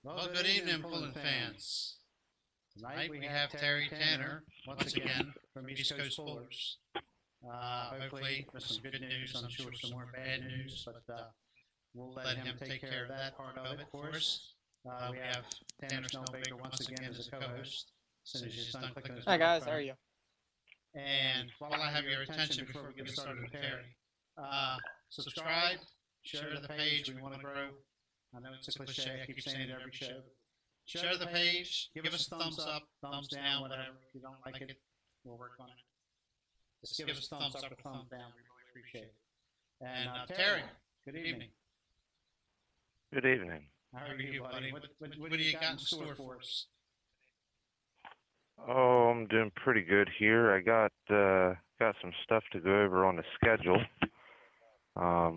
Well, good evening, pulling fans. Tonight we have Terry Tanner once again from East Coast Pullers. Hopefully, with some good news. I'm sure some more bad news, but we'll let him take care of that part of it for us. We have Tanner Snellbaker once again as a co-host. As soon as she's done clicking his Hi guys, how are microphone. you? And while I have your attention before we get started with Terry, subscribe, share the page. We want to grow. I know it's a cliche. I keep saying it every show. Share the page. Give us a thumbs up, thumbs down, whatever. If you don't like it, we'll work on it. Just give us a thumbs up or thumbs down. We really appreciate it. And Terry, good evening. Good evening. How are you, buddy? What do you got in store for us? Oh, I'm doing pretty good here. I got some stuff to go over on the schedule. A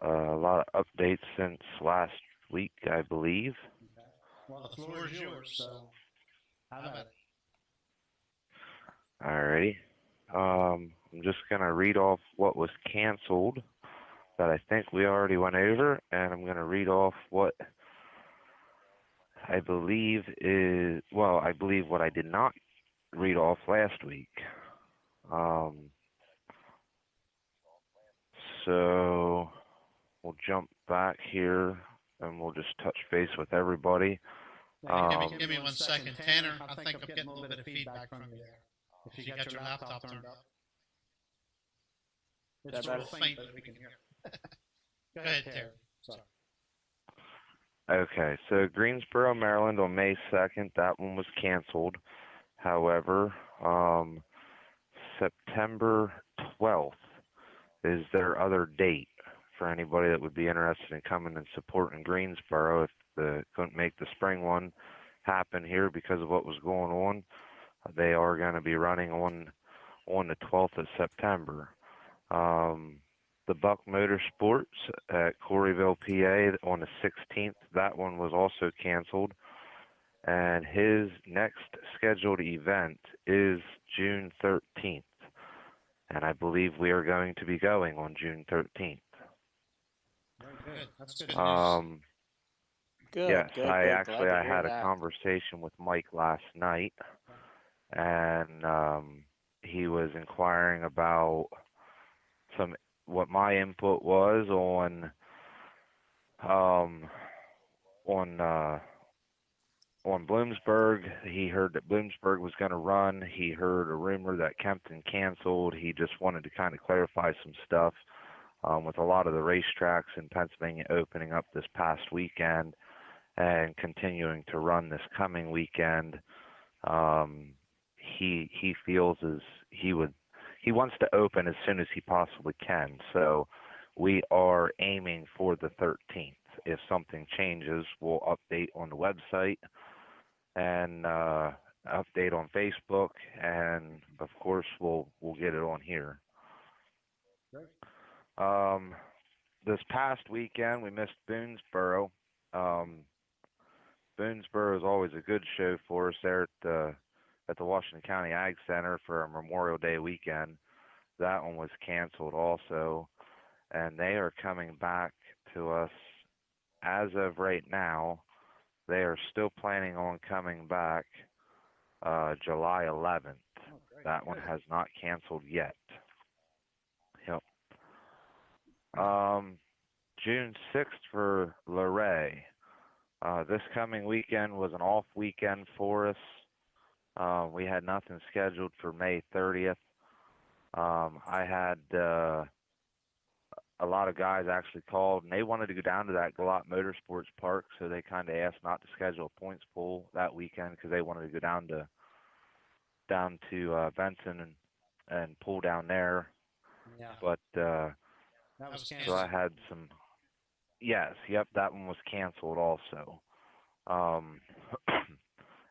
lot of updates since last week, I believe. Okay. Well, the floor is yours, so how about it? Alrighty. I'm just gonna read off what was canceled that I think we already went over, and I'm gonna read off what I believe what I did not read off last week. Um, so we'll jump back here and we'll just touch base with everybody. Give me 1 second. Tanner, I think I'm getting a little bit of feedback from you there. If you got your laptop turned up. It's a little faint, but we can hear. Go ahead, Terry. Sorry. Okay, so Greensboro, Maryland on May 2nd, that one was canceled. However, September 12th is their other date for anybody that would be interested in coming and supporting Greensboro if they couldn't make the spring one happen here because of what was going on. They are going to be running on the 12th of September. The Buck Motorsports at Coreyville, PA on the 16th, that one was also canceled. And his next scheduled event is June 13th. And I believe we are going to be going on June 13th. Very good. That's good news. Yes, Good. I had a conversation with Mike last night, and he was inquiring about what my input was on Bloomsburg. He heard that Bloomsburg was going to run. He heard a rumor that Kempton canceled. He just wanted to kind of clarify some stuff with a lot of the racetracks in Pennsylvania opening up this past weekend and continuing to run this coming weekend. He feels he wants to open as soon as he possibly can. So we are aiming for the 13th. If something changes, we'll update on the website and update on Facebook, and of course we'll get it on here. Great. This past weekend we missed Boonesboro. Boonesboro is always a good show for us there at the Washington County Ag Center for our Memorial Day weekend. That one was canceled also, and they are coming back to us as of right now. They are still planning on coming back July 11th. Oh, that one has not canceled yet. Yep. June 6th for Luray. This coming weekend was an off weekend for us. We had nothing scheduled for May 30th. I had a lot of guys actually called, and they wanted to go down to that Galot Motorsports Park, so they kind of asked not to schedule a points pool that weekend because they wanted to go down to Benson and pull down there. Yeah. But that was canceled. So I had some. Yes, yep, that one was canceled also.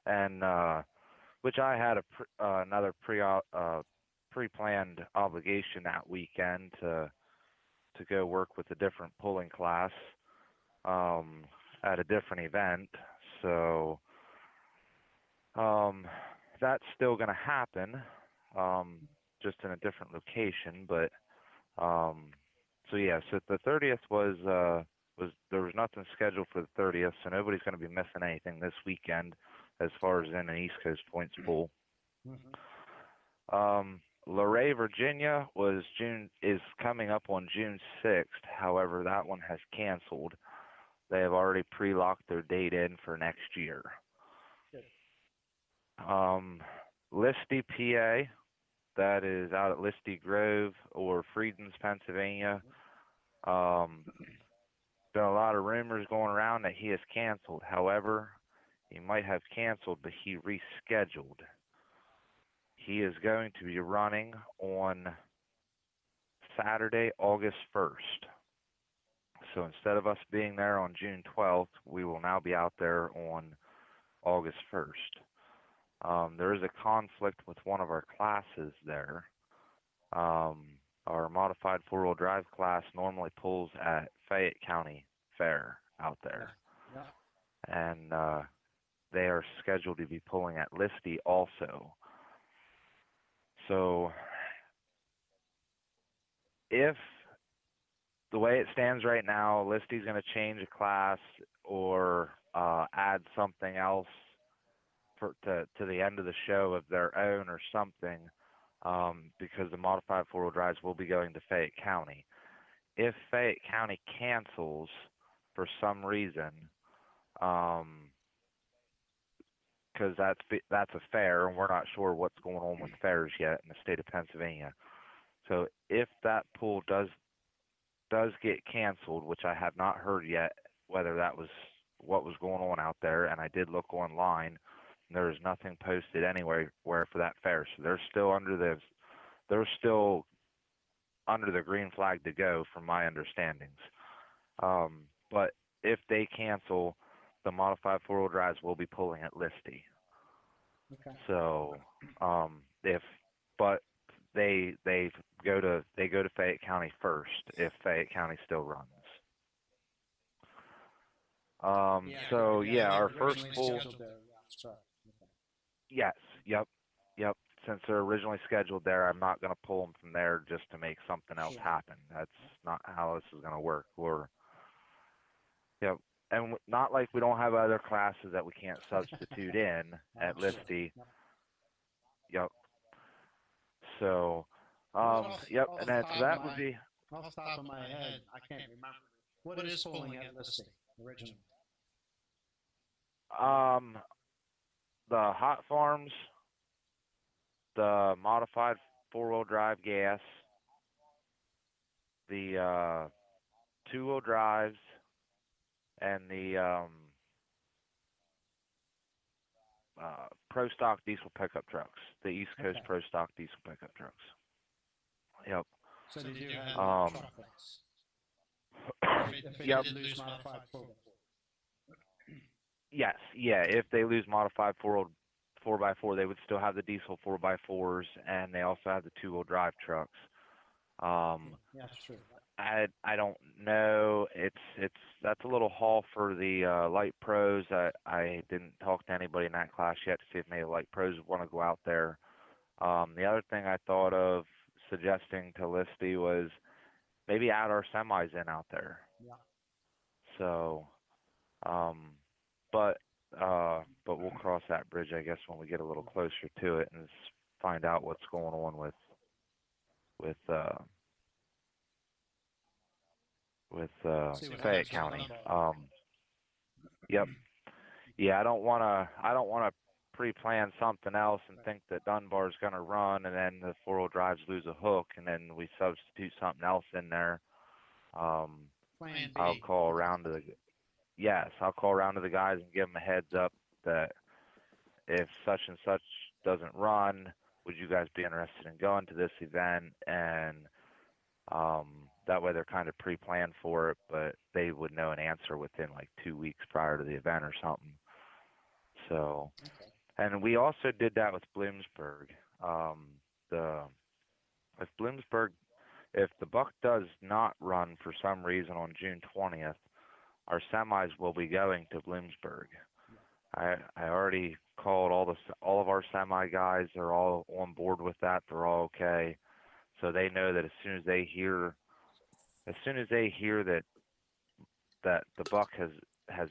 And which I had another pre-planned obligation that weekend to go work with a different pulling class at a different event. So that's still going to happen, just in a different location. But so the 30th was there was nothing scheduled for the 30th, so nobody's going to be missing anything this weekend as far as in an East Coast points pool. Luray, Virginia is coming up on June 6th. However, that one has canceled. They have already pre-locked their date in for next year. Listy, PA, that is out at Listy Grove or Friedens, Pennsylvania. Been a lot of rumors going around that he has canceled. However, he might have canceled, but he rescheduled. He is going to be running on Saturday, August 1st. So instead of us being there on June 12th, we will now be out there on August 1st. There is a conflict with one of our classes there. Our modified four-wheel drive class normally pulls at Fayette County Fair out there. And they are scheduled to be pulling at Listy also. So if the way it stands right now, Listy's going to change a class or add something else to the end of the show of their own or something, because the modified four-wheel drives will be going to Fayette County. If Fayette County cancels for some reason, because that's a fair, and we're not sure what's going on with fairs yet in the state of Pennsylvania. So if that pool does get canceled, which I have not heard yet whether that was what was going on out there, and I did look online, and there is nothing posted anywhere for that fair. So they're still under the green flag to go, from my understandings. But if they cancel, the modified four-wheel drives will be pulling at Listy. Okay. So they go to Fayette County first if Fayette County still runs. Our first pool. Yes, yep. Since they're originally scheduled there, I'm not going to pull them from there just to make something else happen. That's not how this is going to work. And not like we don't have other classes that we can't substitute in at Listy. Yep. So, and then so that would be. Off the top of my head, I can't remember. What is pulling at Listy originally? The hot farms, the modified four-wheel drive gas, the two-wheel drives, and the Pro Stock diesel pickup trucks, the East Coast Pro Stock diesel pickup trucks. Yep. So did you have trucks? If it did lose modified 4x4? Yes, yeah. If they lose modified 4x4, they would still have the diesel 4x4s, and they also have the two-wheel drive trucks. Yeah, that's true. I don't know. That's a little haul for the light pros. I didn't talk to anybody in that class yet to see if maybe light pros want to go out there. The other thing I thought of suggesting to Listy was maybe add our semis in out there. Yeah. So, but we'll cross that bridge, I guess, when we get a little closer to it and find out what's going on with Fayette County. Yep. Yeah, I don't wanna pre-plan something else and think that Dunbar's gonna run and then the four-wheel drives lose a hook and then we substitute something else in there. I'll call around to the guys and give them a heads up that if such and such doesn't run, would you guys be interested in going to this event? And that way they're kind of pre-planned for it, but they would know an answer within like 2 weeks prior to the event or something. So, and we also did that with Bloomsburg. If the buck does not run for some reason on June 20th, our semis will be going to Bloomsburg. I already called all of our semi guys. They're all on board with that. They're all okay. So they know that as soon as they hear that that the Buck has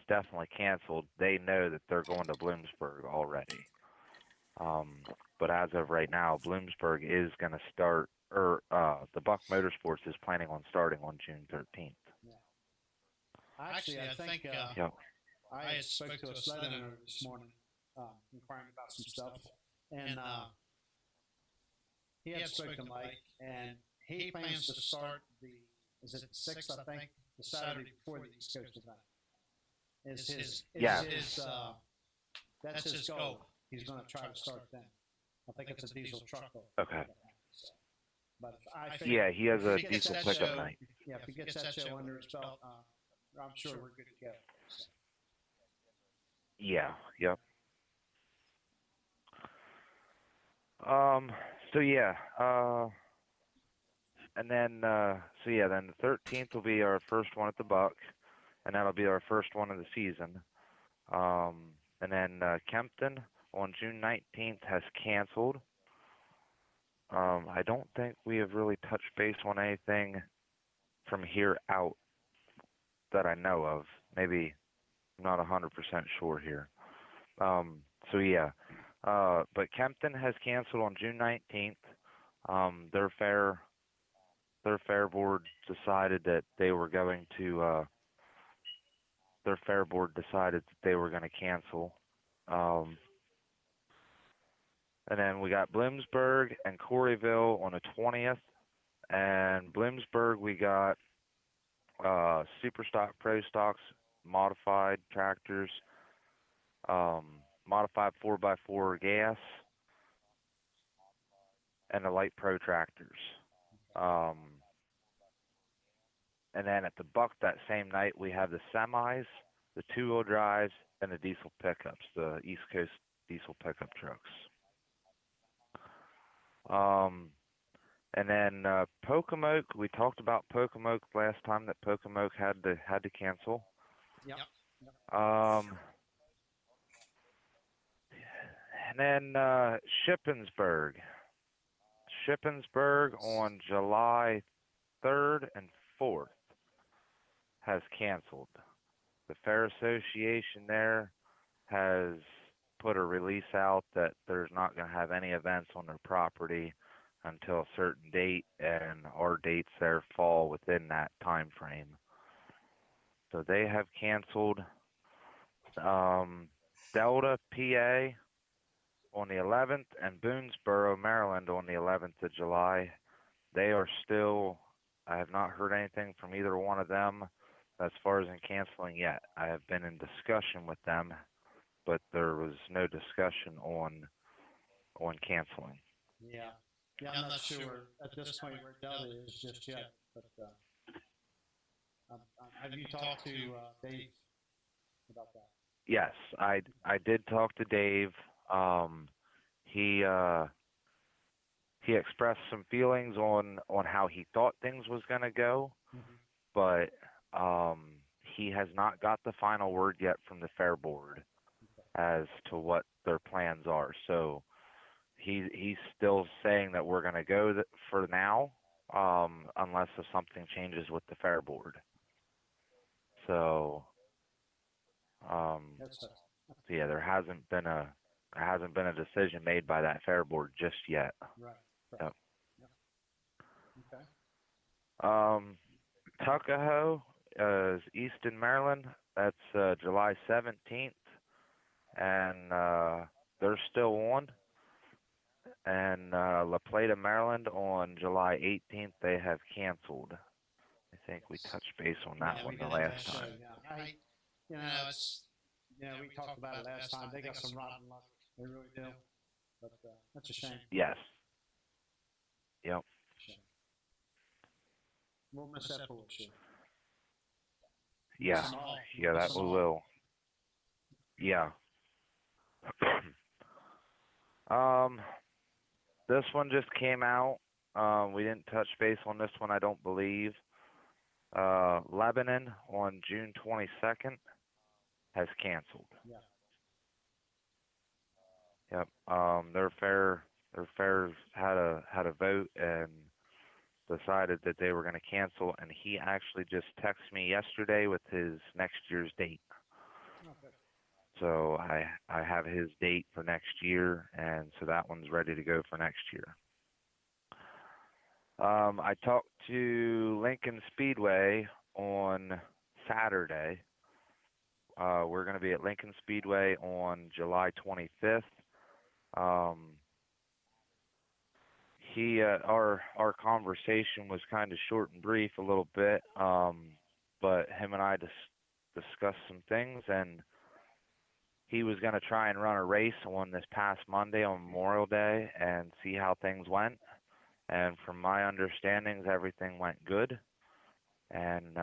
definitely canceled. They know that they're going to Bloomsburg already. But as of right now, Bloomsburg is going to start, or the Buck Motorsports is planning on starting on June 13th. Actually, I think Yep. I had spoke to a sled owner this morning, inquiring about some stuff, and he had spoken to Mike, and he plans to start is it the 6th, I think, the Saturday before the East Coast event. Yeah. That's his goal. He's going to try to start then. I think it's a diesel truck. Okay. But Yeah, he has a if he gets diesel that pickup show- night. Yeah, if he gets that show under his belt, I'm sure we're good to go. So, Yeah. Yep. So yeah. And then then the 13th will be our first one at the Buck, and that'll be our first one of the season. And then Kempton on June 19th has canceled. I don't think we have really touched base on anything from here out that I know of. Maybe I'm not 100% sure here. So yeah, but Kempton has canceled on June 19th. Their fair board decided that they were going to cancel. And then we got Bloomsburg and Coreyville on the 20th. And Bloomsburg, we got Super Stock, Pro Stocks, modified tractors, modified 4x4 gas, and the light pro tractors. And then at the Buck that same night, we have the semis, the two-wheel drives, and the diesel pickups, the East Coast diesel pickup trucks. And then Pocomoke, we talked about Pocomoke last time that Pocomoke had to cancel. Yep. And then Shippensburg. Shippensburg on July 3rd and 4th has canceled. The Fair Association there has put a release out that there's not going to have any events on their property until a certain date, and our dates there fall within that time frame. So they have canceled. Delta, PA on the 11th, and Boonesboro, Maryland on the 11th of July. They are still, I have not heard anything from either one of them as far as in canceling yet. I have been in discussion with them, but there was no discussion on canceling. Yeah. Yeah, I'm not sure at this point where Delta is just yet, but have you talked to Dave about that? Yes, I did talk to Dave. He expressed some feelings on how he thought things was going to go, but he has not got the final word yet from the fair board as to what their plans are. So he's still saying that we're going to go for now, unless if something changes with the fair board. So yeah, there hasn't been a decision made by that fair board just yet. Right. Yep. Okay. Tuckahoe is Easton, Maryland. That's July 17th, and they're still on. And La Plata, Maryland on July 18th, they have canceled. I think we touched base on that one the last time. We talked about it last time. They got some rotten luck. They really do. But that's a shame. Yes. Yep. Shame. We'll miss that bullshit. Yeah. Yeah, that we will. Yeah. This one just came out. We didn't touch base on this one, I don't believe. Lebanon on June 22nd has canceled. Yeah. Yep. Their fair had a vote, and decided that they were going to cancel, and he actually just texted me yesterday with his next year's date. Okay. So I have his date for next year, and so that one's ready to go for next year. I talked to Lincoln Speedway on Saturday. We're going to be at Lincoln Speedway on July 25th. Our conversation was kind of short and brief a little bit, but him and I discussed some things, and he was going to try and run a race on this past Monday on Memorial Day and see how things went. And from my understandings, everything went good. And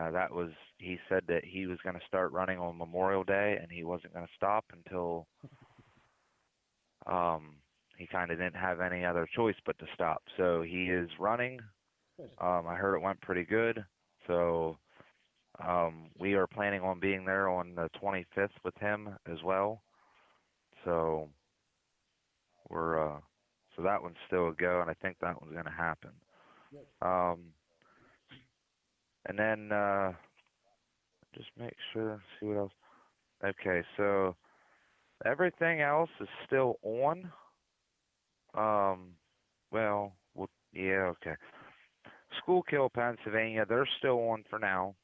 he said that he was going to start running on Memorial Day, and he wasn't going to stop until he kind of didn't have any other choice but to stop. So he is running. I heard it went pretty good. So we are planning on being there on the 25th with him as well. So so that one's still a go, and I think that one's going to happen. And then just make sure, see what else. Okay, so everything else is still on. Yeah, okay. Schuylkill, Pennsylvania, they're still on for now.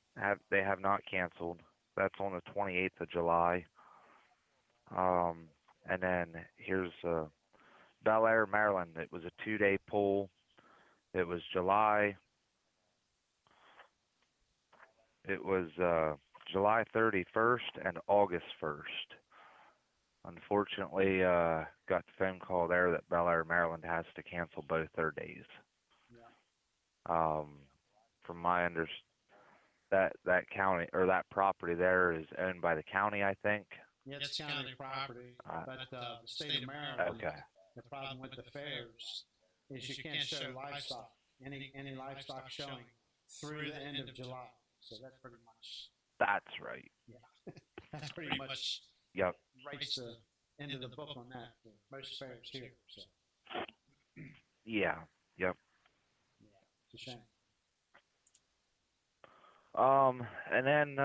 They have not canceled. That's on the 28th of July. And then here's Bel Air, Maryland. It was a 2-day poll. It was July 31st and August 1st. Unfortunately, got the phone call there that Bel Air, Maryland has to cancel both their days. Yeah. From my understanding, that county or that property there is owned by the county, I think. Yeah, it's county property, but the state of Maryland, Okay. the problem with the fairs is you can't show livestock, any livestock showing through the end of July. So that's pretty much. That's right. Yeah, that's pretty much. Yep. Writes the end of the book on that for most fairs here. So. Yeah. Yep. Yeah, it's a shame. And then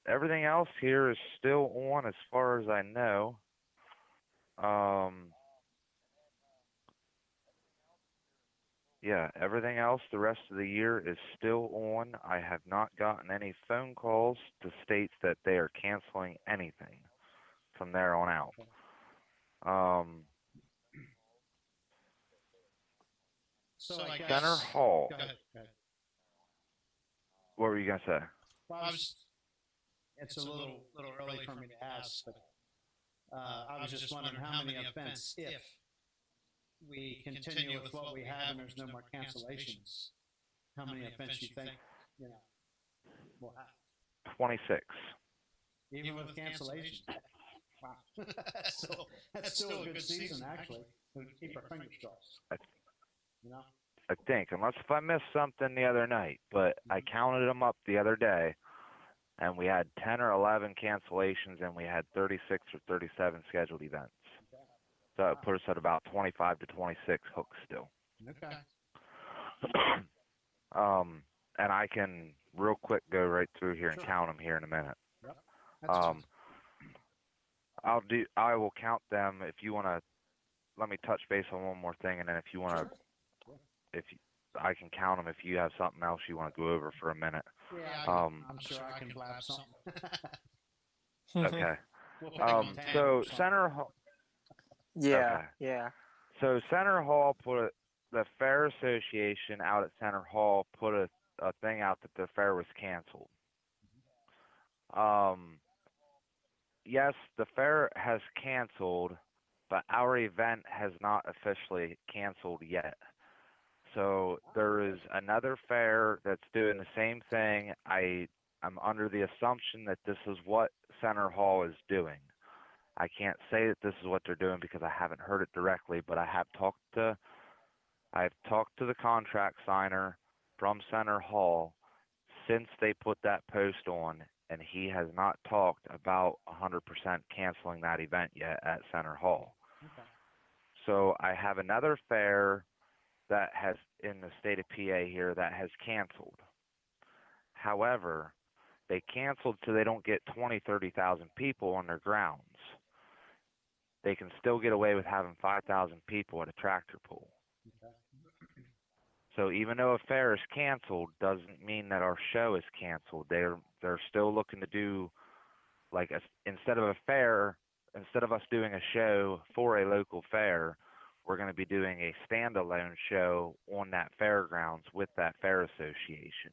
everything else here is still on as far as I know. Yeah, everything else the rest of the year is still on. I have not gotten any phone calls to state that they are canceling anything from there on out. So I guess, Center Hall. Go ahead. What were you gonna say? Well, it's a little early for me to ask, but I was just wondering how many events, if we continue with what we have and there's no more cancellations, how many events you think, we'll have? 26. Even with cancellations? Wow. that's still a good season, actually. We'll keep our fingers crossed. I think, unless if I missed something the other night, but I counted them up the other day, and we had 10 or 11 cancellations, and we had 36 or 37 scheduled events. So it put us at about 25 to 26 hooks still. Okay. And I can real quick go right through here and count them here in a minute. Yep. I will count them if you want to. Let me touch base on one more thing, and then if you want to, I can count them if you have something else you want to go over for a minute. Yeah, I'm sure I can blab something. Okay. So Center Hall. Yeah, okay. yeah. So Center Hall the Fair Association out at Center Hall put a thing out that the fair was canceled. Yes, the fair has canceled, but our event has not officially canceled yet. So there is another fair that's doing the same thing. I'm under the assumption that this is what Center Hall is doing. I can't say that this is what they're doing because I haven't heard it directly, but I've talked to the contract signer from Center Hall since they put that post on, and he has not talked about 100% canceling that event yet at Center Hall. Okay. So I have another fair that has in the state of PA here that has canceled. However, they canceled so they don't get 20, 30,000 people on their grounds. They can still get away with having 5,000 people at a tractor pull. Okay. So even though a fair is canceled, doesn't mean that our show is canceled. They're still looking to do like instead of a fair, instead of us doing a show for a local fair, we're going to be doing a standalone show on that fairgrounds with that fair association.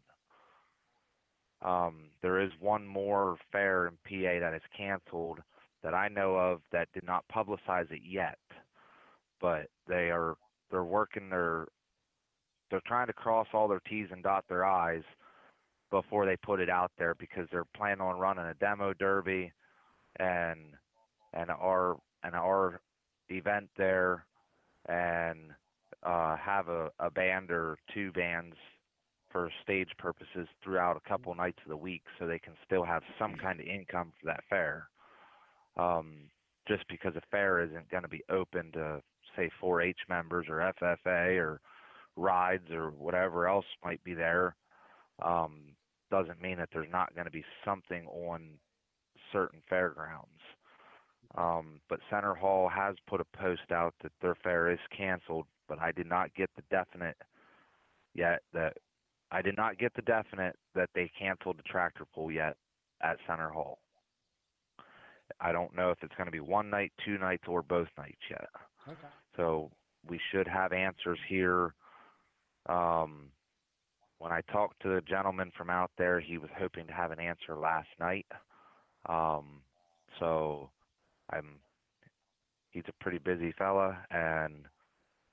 There is one more fair in PA that is canceled that I know of that did not publicize it yet, but they're working they're trying to cross all their T's and dot their I's before they put it out there because they're planning on running a demo derby and our event there and have a band or two bands for stage purposes throughout a couple nights of the week so they can still have some kind of income for that fair. Just because a fair isn't going to be open to, say, 4-H members or FFA or rides or whatever else might be there, doesn't mean that there's not going to be something on certain fairgrounds. But Center Hall has put a post out that their fair is canceled, but I did not get the definite yet that they canceled the tractor pull yet at Center Hall. I don't know if it's going to be one night, 2 nights, or both nights yet. Okay. So we should have answers here. When I talked to the gentleman from out there, he was hoping to have an answer last night. So he's a pretty busy fella, and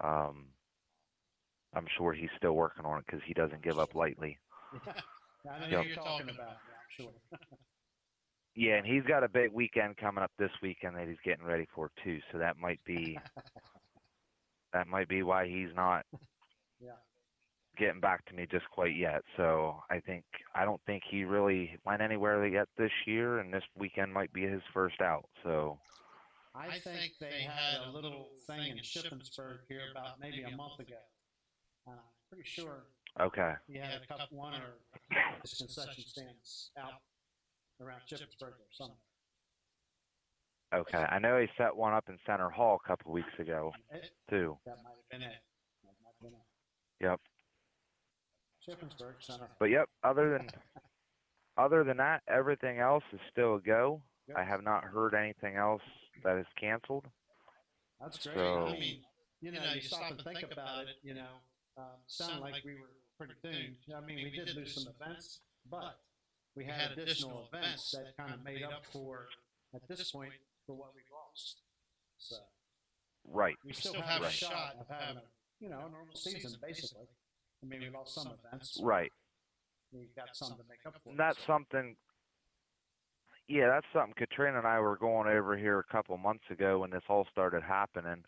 I'm sure he's still working on it because he doesn't give up lightly. Yeah, I know who you're talking about. Yeah, I'm sure. Yeah, and he's got a big weekend coming up this weekend that he's getting ready for too. So that might be why he's not getting back to me just quite yet. So I don't think he really went anywhere yet this year, and this weekend might be his first out. So I think they had a little thing in Shippensburg here about maybe a month ago. I'm pretty sure. Okay. He had one or his concession stands out around Shippensburg or somewhere. Okay, I know he set one up in Center Hall a couple weeks ago too. That might have been it. Yep. Shippensburg Center. But yep, other than that, everything else is still a go. Yep. I have not heard anything else that is canceled. That's great. So, I mean, you stop and think about it, sounded like we were pretty doomed. I mean, we did lose some events, but we had additional events that kind of made up for, at this point, for what we lost. So right. we still have a shot of having a normal season, basically. I mean, we lost some events. Right. We got some to make up for. That's something. Yeah, that's something Katrina and I were going over here a couple months ago when this all started happening.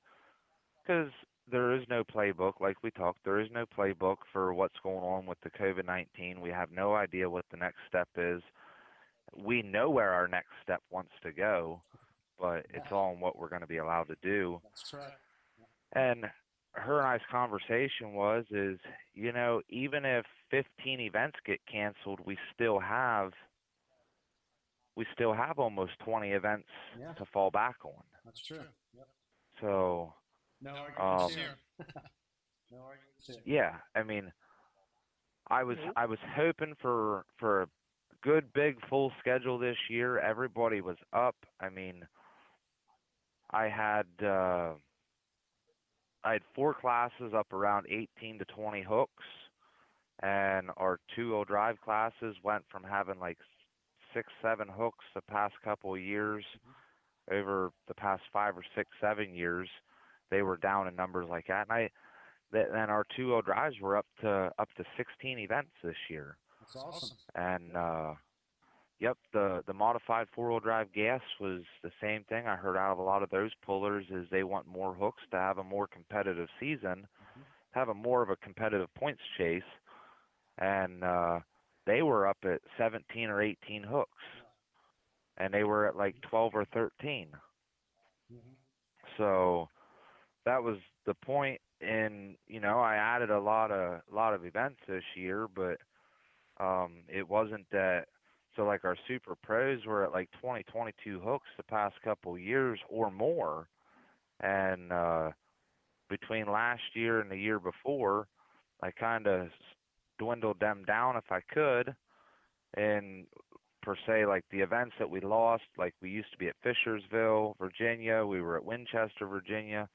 Because there is no playbook, like we talked. There is no playbook for what's going on with the COVID-19. We have no idea what the next step is. We know where our next step wants to go, but it's all on what we're going to be allowed to do. That's right. And her and I's conversation is, even if 15 events get canceled, we still have almost 20 events to fall back on. That's true. Yep. So no arguments here. No arguments here. Yeah, I mean, I was hoping for a good big full schedule this year. Everybody was up. I mean, I had 4 classes up around 18 to 20 hooks, and our 2-wheel drive classes went from having like 6, 7 hooks the past couple of years. Over the past 5 or 6, 7 years, they were down in numbers like that. And then our 2-wheel drives were up to 16 events this year. That's awesome. And yep, the modified 4-wheel drive gas was the same thing. I heard out of a lot of those pullers is they want more hooks to have a more competitive season, have a more of a competitive points chase, and they were up at 17 or 18 hooks, and they were at like 12 or 13. So that was the point. And I added a lot of events this year, but it wasn't that. So like our super pros were at like 20, 22 hooks the past couple years or more, and between last year and the year before, I kind of dwindled them down if I could. And per se, like the events that we lost, like we used to be at Fishersville, Virginia, we were at Winchester, Virginia,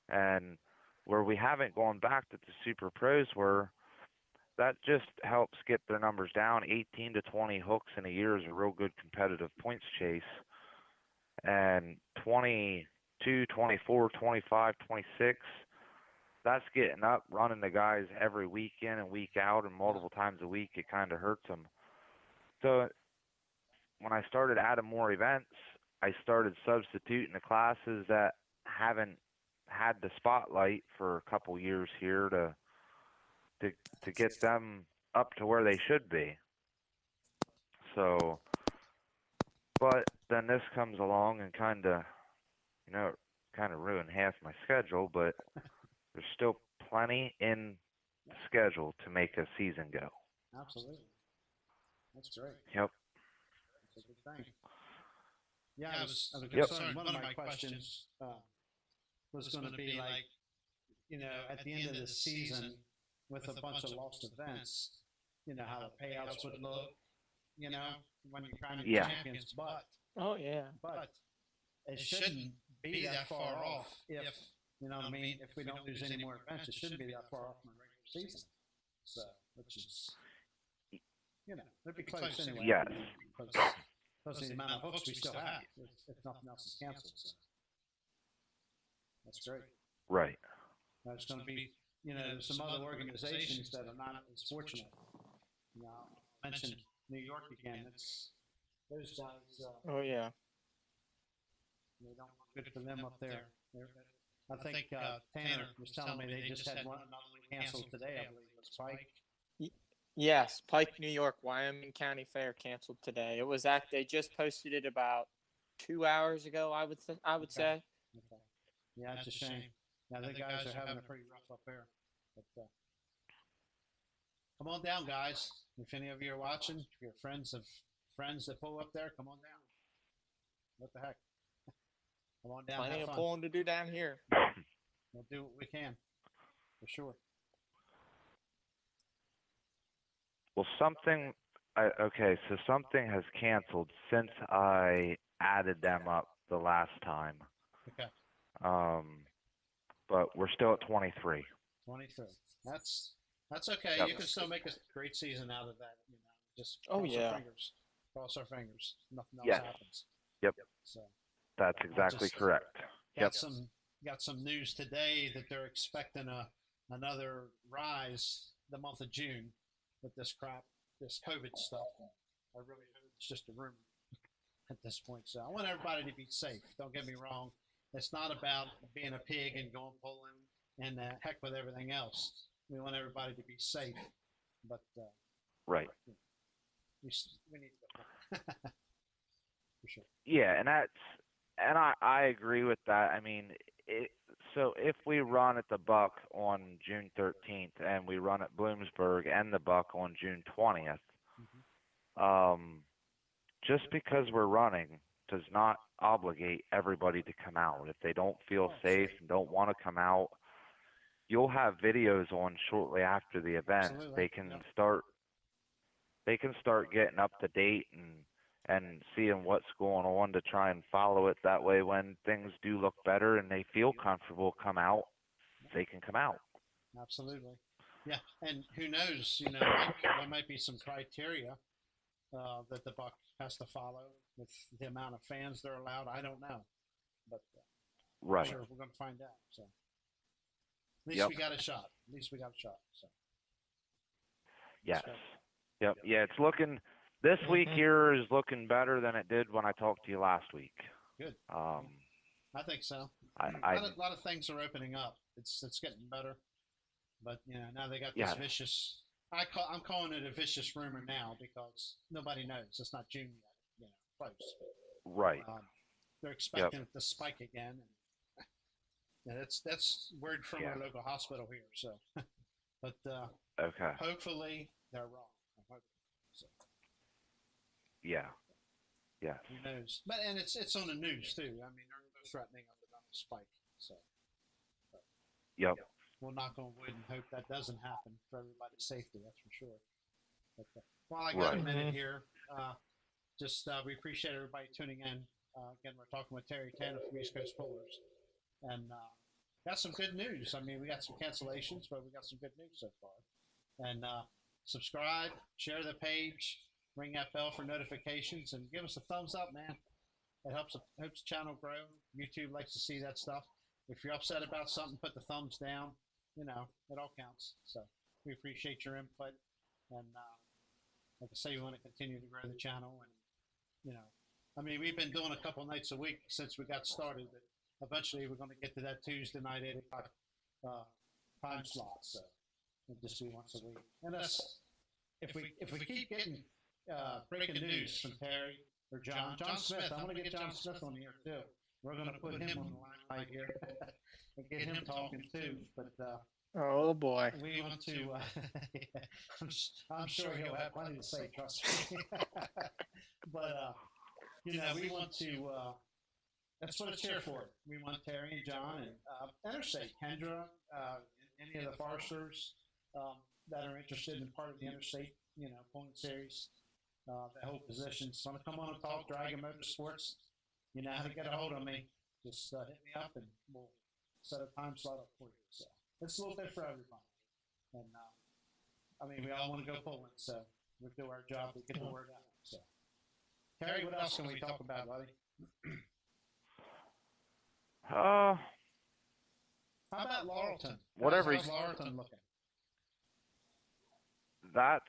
and where we haven't gone back that the super pros were, that just helps get their numbers down. 18 to 20 hooks in a year is a real good competitive points chase. And 22, 24, 25, 26, that's getting up, running the guys every week in and week out and multiple times a week. It kind of hurts them. So when I started adding more events, I started substituting the classes that haven't had the spotlight for a couple years here to get them up to where they should be. So, but then this comes along and kind of ruined half my schedule, but there's still plenty in the schedule to make a season go. Absolutely. That's great. Yep. That's a good thing. Yeah, I was Yep. concerned. One of my questions was going to be like, at the end of the season, with a bunch of lost events, how the payouts would look, when you're crowning Yeah. champions. But Oh yeah. it shouldn't be that far off if, you know what I mean, if we don't lose any more events, it shouldn't be that far off from the regular season. So, which is, it'd be close anyway. Yes. Because of the amount of hooks we still have, if nothing else is canceled. So. That's great. Right. There's going to be, there's some other organizations that are not as fortunate. I mentioned New York again. It's those guys. Oh yeah. They don't look good for them up there. I think Tanner was telling me they just had another one canceled today. I believe it was Pike. Yes, Pike, New York, Wyoming County Fair canceled today. It was they just posted it about 2 hours ago. I would say. Okay. Yeah, it's a shame. Yeah, the guys are having a pretty rough up there. But, come on down, guys. If any of you are watching, if you're friends that pull up there, come on down. What the heck? Come on down. Plenty of pulling to do down here. We'll do what we can, for sure. Well, something has canceled since I added them up the last time. Okay. But we're still at 23. 23. That's okay. Yep. You can still make a great season out of that. Just cross our fingers. Nothing else happens. Yep. So that's exactly correct. Got some news today that they're expecting another rise the month of June with this COVID stuff. I really hope it's just a rumor at this point. So I want everybody to be safe. Don't get me wrong. It's not about being a pig and going pulling and heck with everything else. We want everybody to be safe, but right. We need to for sure. Yeah, and I agree with that. I mean, so if we run at the Buck on June 13th and we run at Bloomsburg and the Buck on June 20th, just because we're running does not obligate everybody to come out. If they don't feel safe and don't want to come out, you'll have videos on shortly after the event. Absolutely. They can start getting up to date and seeing what's going on to try and follow it. That way when things do look better and they feel comfortable come out, they can come out. Absolutely. Yeah, and who knows, there might be some criteria that the Buck has to follow with the amount of fans they're allowed. I don't know, but right. I'm sure we're going to find out. So at least we got a shot. So yes. Yep. Yeah, it's looking. This week here is looking better than it did when I talked to you last week. Good. I think so. A lot of things are opening up. It's getting better, but now they got this vicious. I'm calling it a vicious rumor now because nobody knows. It's not June yet. Close. Right. They're expecting it to spike again. Yeah, that's word from Yeah. our local hospital here. So, but Okay. hopefully they're wrong. I'm hoping. So Yeah. Yes. who knows? But and it's on the news too. I mean, they're threatening of another spike. So Yep. we'll knock on wood and hope that doesn't happen for everybody's safety. That's for sure. But while I got a Right. minute here, we appreciate everybody tuning in. Again, we're talking with Terry Tanner from East Coast Pullers, and got some good news. I mean, we got some cancellations, but we got some good news so far. And subscribe, share the page, ring that bell for notifications, and give us a thumbs up, man. It helps the channel grow. YouTube likes to see that stuff. If you're upset about something, put the thumbs down. You know, it all counts. So we appreciate your input, and like I say, we want to continue to grow the channel. And you know, I mean, we've been doing a couple nights a week since we got started, but eventually we're going to get to that Tuesday night 8 o'clock time slot. So it'll just be once a week. And that's if we keep getting breaking news from Terry or John Smith. I'm going to get John Smith on here too. We're going to put him on the line right here and get him talking too. But Oh boy. we want to. I'm sure he'll have plenty to say. Trust me. But you know, we want to. That's what it's here for. We want Terry and John and Interstate, Kendra, any of the Foresters that are interested in part of the Interstate, you know, pulling series. That whole position. So I'm gonna come on and talk Dragon Motorsports. You know how to get a hold of me. Just hit me up and we'll set a time slot up for you. So it's a little bit for everybody. And I mean, we all want to go pulling, so we'll do our job to get the word out. So, Terry, what else can we talk about, buddy? Uh, How about Laurelton? Whatever. How's Laurelton looking? That's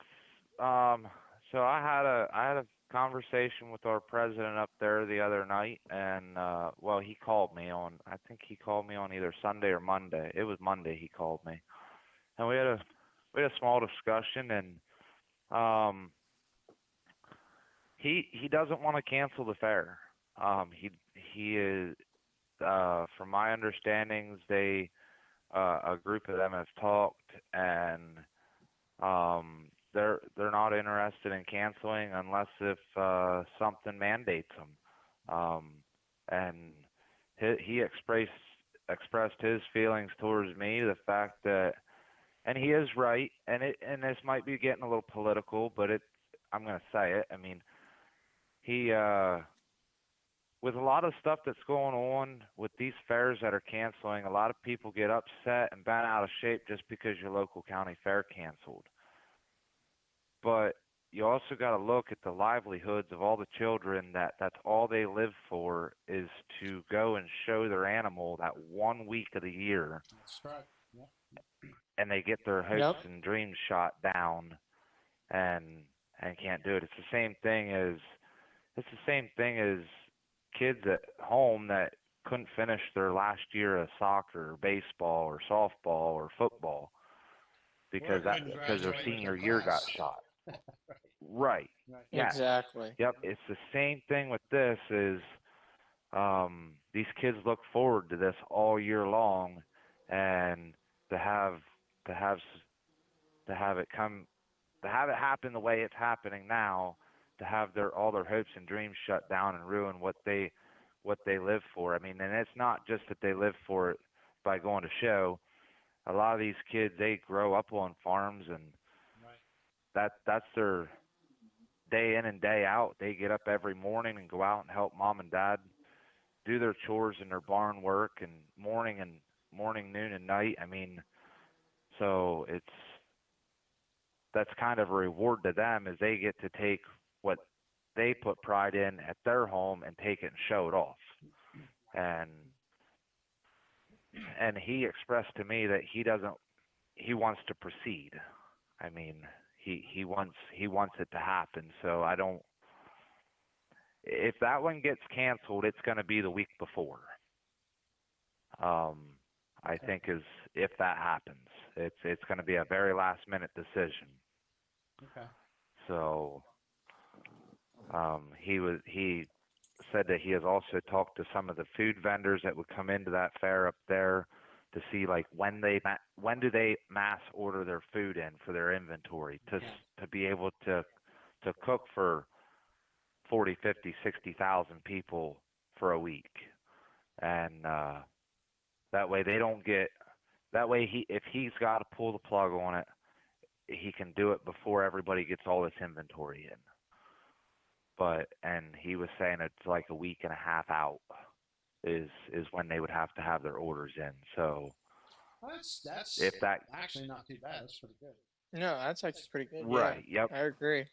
so I had a conversation with our president up there the other night, and well, he called me on, I think he called me on either Sunday or Monday. It was Monday he called me, and we had a small discussion, and he doesn't want to cancel the fair. He is, from my understandings, they a group of them have talked, and they're not interested in canceling unless if something mandates them. And he expressed his feelings towards me, the fact that, and he is right, and this might be getting a little political, but I'm going to say it. I mean, he with a lot of stuff that's going on with these fairs that are canceling, a lot of people get upset and bent out of shape just because your local county fair canceled. But you also got to look at the livelihoods of all the children that's all they live for is to go and show their animal that 1 week of the year. That's right. Yeah. And they get their hopes and dreams shot down and can't do it. It's the same thing as kids at home that couldn't finish their last year of soccer or baseball or softball or football because their senior year got shot. Right. Yeah. Exactly. Yep. It's the same thing with this is these kids look forward to this all year long, and to have it happen the way it's happening now, to have all their hopes and dreams shut down and ruin what they live for. I mean, and it's not just that they live for it by going to show. A lot of these kids, they grow up on farms, and that's their day in and day out. They get up every morning and go out and help mom and dad do their chores and their barn work, and morning, noon, and night. I mean, so that's kind of a reward to them, is they get to take what they put pride in at their home and take it and show it off. And he expressed to me that he wants to proceed. I mean, he wants it to happen. So if that one gets canceled, it's going to be the week before. I think is if that happens, it's going to be a very last minute decision. Okay. So he said that he has also talked to some of the food vendors that would come into that fair up there to see like when do they mass order their food in for their inventory to be able to cook for 40, 50, 60,000 people for a week. And that way they don't get that way if he's got to pull the plug on it, he can do it before everybody gets all this inventory in. And he was saying it's like a week and a half out is when they would have to have their orders in. So that's if that actually not too bad. That's pretty good. No, that's actually pretty good. Right. Yeah, Yep. I agree.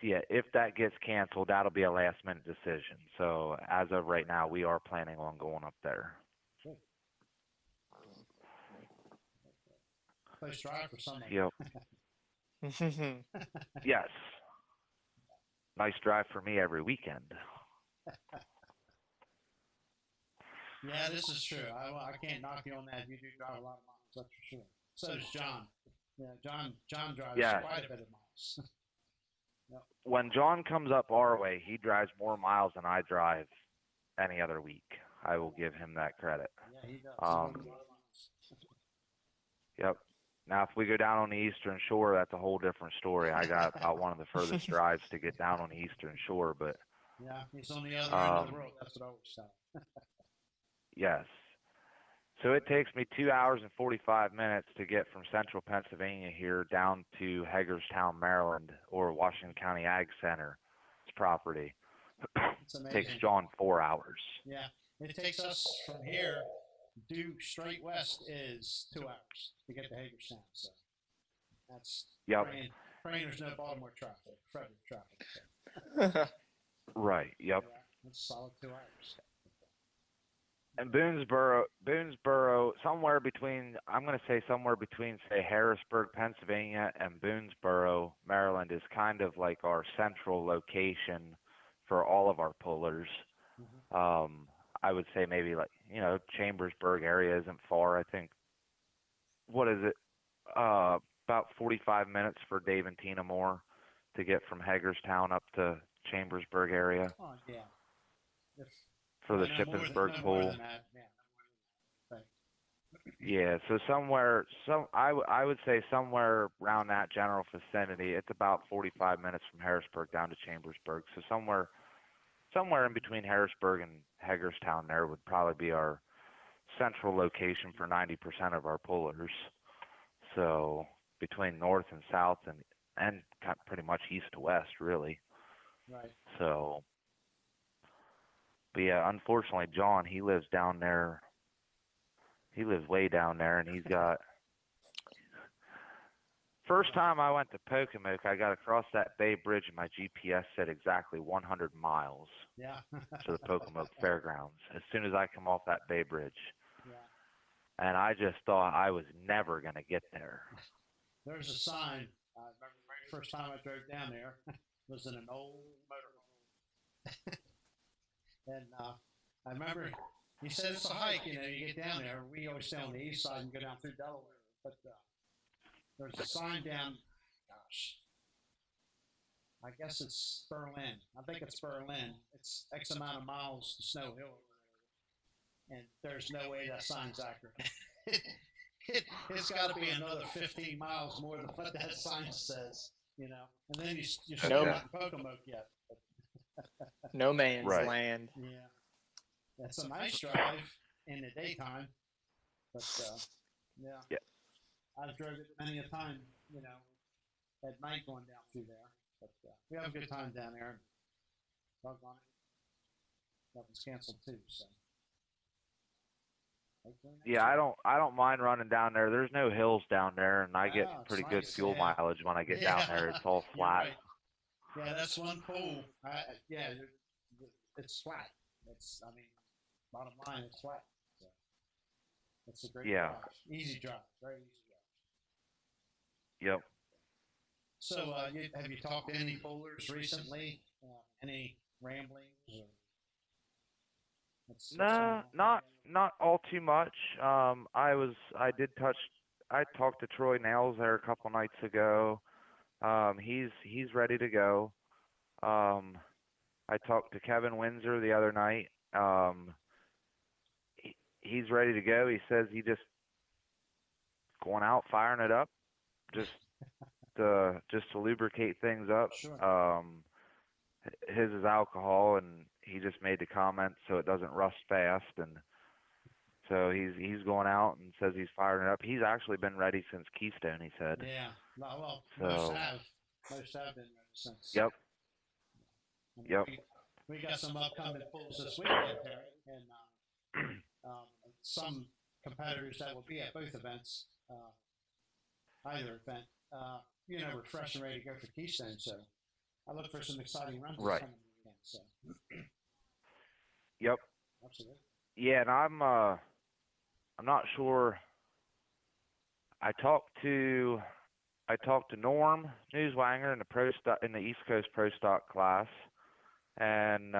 Yeah, if that gets canceled, that'll be a last minute decision. So as of right now, we are planning on going up there. Good. Close drive for somebody. Yep. Yes. Nice drive for me every weekend. Yeah, this is true. I can't knock you on that. You do drive a lot of miles, that's for sure. So does John. Yeah, John drives quite a bit of miles. Yep. When John comes up our way, he drives more miles than I drive any other week. I will give him that credit. Yeah, he does. Yep. Now, if we go down on the Eastern Shore, that's a whole different story. I got about one of the furthest drives to get down on the Eastern Shore, but yeah, he's on the other end of the world. That's what I always say. Yes. So it takes me 2 hours and 45 minutes to get from central Pennsylvania here down to Hagerstown, Maryland, or Washington County Ag Center property. It's amazing. Takes John 4 hours. Yeah, it takes us from here due straight west is 2 hours to get to Hagerstown. So that's praying there's no Baltimore traffic, Frederick traffic. So. Right. Yep. Yeah, that's a solid 2 hours. And Boonesboro, somewhere between, I'm going to say somewhere between, say, Harrisburg, Pennsylvania, and Boonesboro, Maryland, is kind of like our central location for all of our pullers. Mm-hmm. I would say maybe like, Chambersburg area isn't far. I think, what is it? About 45 minutes for Dave and Tina Moore to get from Hagerstown up to Chambersburg area. Oh, yeah. For the Shippensburg pool. Yeah, so I would say somewhere around that general vicinity. It's about 45 minutes from Harrisburg down to Chambersburg. So somewhere in between Harrisburg and Hagerstown there would probably be our central location for 90% of our pullers. So between north and south and pretty much east to west, really. Right. So, but yeah, unfortunately, John, he lives down there. He lives way down there, and he's got. First time I went to Pocomoke, I got across that Bay Bridge, and my GPS said exactly 100 miles. Yeah. To the Pocomoke Fairgrounds. As soon as I come off that Bay Bridge. Yeah. And I just thought I was never going to get there. There's a sign. I remember the very first time I drove down there was in an old motorhome. And I remember he said it's a hike, you get down there. We always stay on the east side and go down through Delaware. But there's a sign down, I guess it's Berlin. I think it's Berlin. It's X amount of miles to Snow Hill. And there's no way that sign's accurate. It's got to be another 15 miles more than what that sign says, And then you're still not in Pocomoke yet. No man's land. Yeah. That's a nice drive in the daytime. But, yeah. I've drove it many a time, at night going down through there. But we have a good time down there. Doggone it. That was canceled too, so. Yeah, I don't mind running down there. There's no hills down there, and I get pretty good fuel mileage when I get down there. It's all flat. Right. Yeah, that's one cool. It's flat. Bottom line, it's flat. So it's a great drive. Easy drive. Very easy drive. Yep. So, have you talked to any pullers recently? Any ramblings? Nah, not all too much. I talked to Troy Nails there a couple nights ago. He's ready to go. I talked to Kevin Windsor the other night. He's ready to go. He says he just going out firing it up, just to lubricate things up. Sure. His is alcohol, and he just made the comment so it doesn't rust fast, and so he's going out and says he's firing it up. He's actually been ready since Keystone, he said. Yeah. Well, So, most have been ready since. yep, I mean, yep. we got some upcoming pulls this weekend, Terry, and some competitors that will be at both events, either event, we're fresh and ready to go for Keystone. So I look for some exciting runs this Right. coming weekend. So, Yep. absolutely. Yeah, and I'm not sure. I talked to Norm Newswanger in the East Coast Pro Stock class, and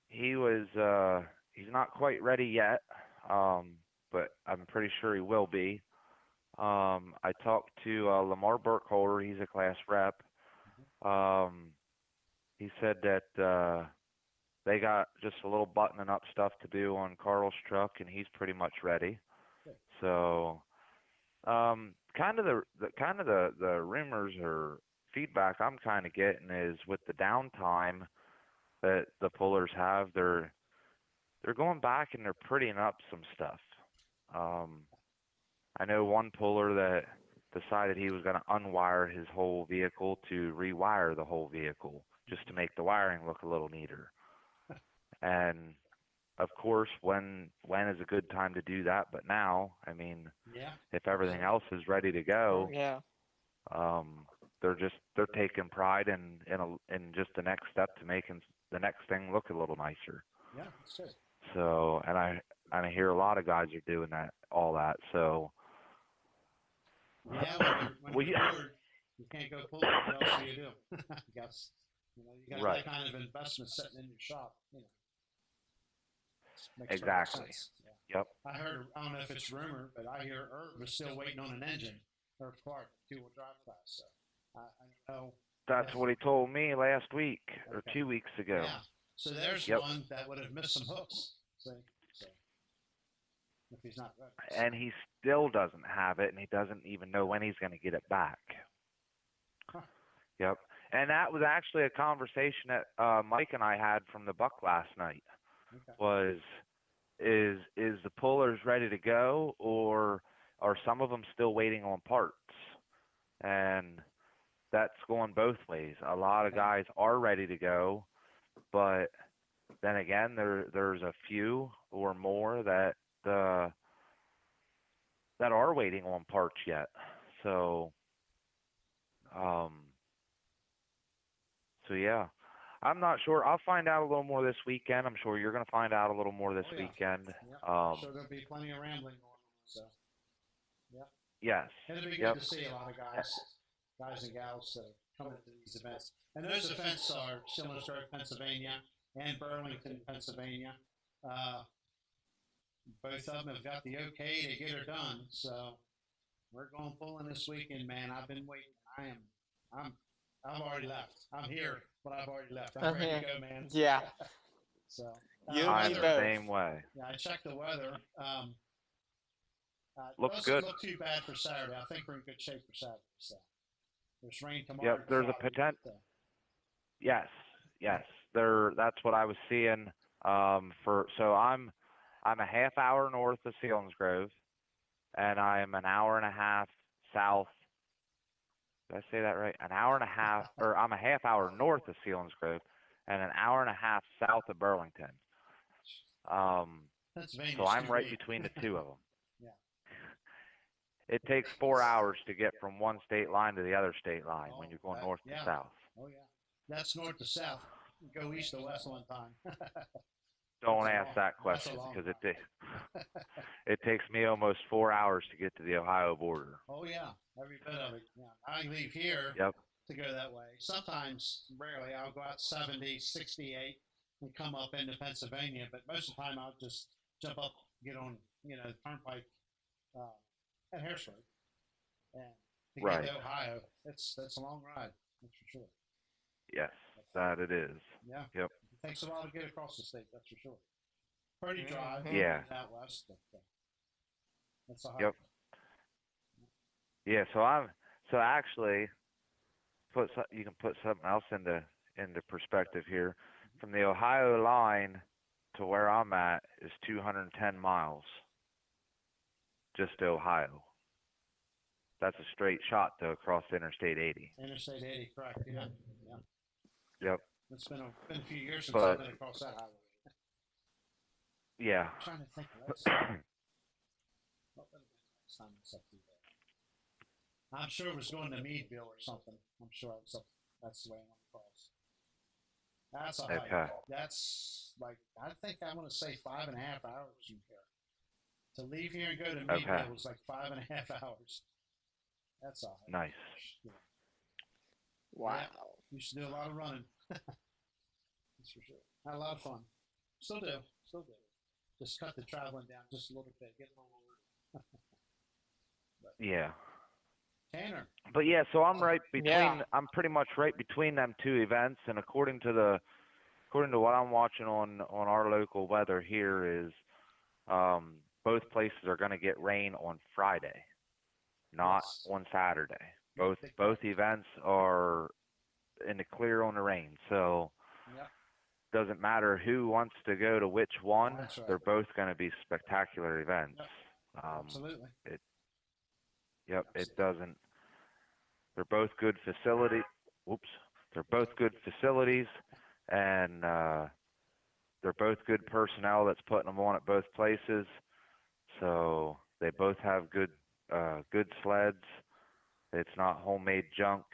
he's not quite ready yet, but I'm pretty sure he will be. I talked to Lamar Burkholder. He's a class rep. He said that they got just a little buttoning up stuff to do on Carl's truck, and he's pretty much ready. Good. So, kind of the rumors or feedback I'm kind of getting is with the downtime that the pullers have, they're going back and they're prettying up some stuff. I know one puller that decided he was going to unwire his whole vehicle to rewire the whole vehicle just to make the wiring look a little neater. And of course, when is a good time to do that? But now, I mean, if everything else is ready to go, Yeah. they're taking pride in just the next step to making the next thing look a little nicer. Yeah, that's good. So, and I hear a lot of guys are doing all that. So, Yeah, when you're bored, you can't go pull it. What else do you do? I guess you got Right. that kind of investment sitting in your shop. Makes perfect Exactly. sense. Yeah. Yep. I don't know if it's rumor, but I hear Herb is still waiting on an engine, Herb Clark, 2-wheel drive class. So I don't know. That's what he told me last week or 2 weeks ago. Yeah. So there's Yep. one that would have missed some hooks. So if he's not ready. So. And he still doesn't have it, and he doesn't even know when he's going to get it back. Huh. Yep. And that was actually a conversation that Mike and I had from the Buck last night. Okay. Was is the pullers ready to go, or are some of them still waiting on parts? And that's going both ways. A lot of guys are ready to go, but then again, there's a few or more that are waiting on parts yet. So, yeah, I'm not sure. I'll find out a little more this weekend. I'm sure you're going to find out a little more this weekend. Yeah. So there'll be plenty of rambling going on. So, yeah. Yes. It'll be good to see a lot of guys and gals coming to these events. And those events are Stillensburg, Pennsylvania, and Burlington, Pennsylvania. Both of them have got the okay to get her done. So we're going pulling this weekend, man. I've been waiting. I've already left. I'm here, but I've already left. I'm ready to go, man. Yeah. So I'm me the both. same way. yeah, I checked the weather. Looks doesn't good. look too bad for Saturday. I think we're in good shape for Saturday. So there's rain tomorrow. Yep, there's a potential. Yes. That's what I was seeing. So I'm a half hour north of Selinsgrove, and I am an hour and a half south. Did I say that right? An hour and a half, or I'm a half hour north of Selinsgrove, and an hour and a half south of Burlington. So I'm right between the two of them. Yeah. It takes 4 hours to get from one state line to the other state line when you're going north to south. Oh yeah, that's north to south. Go east to west one time. Don't ask that question because it takes me almost 4 hours to get to the Ohio border. Oh yeah, every bit of it. Yeah. I leave here to go that way. Sometimes, rarely, I'll go out 70, 68 and come up into Pennsylvania, but most of the time I'll just jump up, get on, the turnpike at Harrisburg, and to get to Ohio, that's a long ride. That's for sure. Yes. That it is. Yeah. Yep. It takes a while to get across the state, that's for sure. Pretty dry. Mhm. Yeah. Out west, but that's a hike. Yep. Yeah. So actually, you can put something else into perspective here. From the Ohio line to where I'm at is 210 miles. Just to Ohio. That's a straight shot though across Interstate 80. Interstate 80, correct? Yeah. Yep. It's been a few years since But- I've been across that highway. Yeah. I'm trying to think. What would have been the last time I was up through there? I'm sure it was going to Meadville or something. I'm sure I was up. That's the way I went across. That's a hike. Okay. That's like, I think I'm going to say 5.5 hours from here. To leave here and go to Meadville Okay. was like 5.5 hours. That's a hike. Nice. Yeah. Wow. Yeah. Used to do a lot of running. That's for sure. Had a lot of fun. Still do. Just cut the traveling down just a little bit. Get a little Yeah. Tanner. But yeah, so I'm right between. Yeah. I'm pretty much right between them two events, and according to what I'm watching on our local weather here is, both places are going to get rain on Friday, not Yes. on Saturday. Both events are in the clear on the rain, so Yep. doesn't matter who wants to go to which one. That's right. They're both going to be spectacular events. Yep. Absolutely. Yep, it doesn't. They're both good facility. Whoops. They're both good facilities, and they're both good personnel that's putting them on at both places. So they both have good sleds. It's not homemade junk.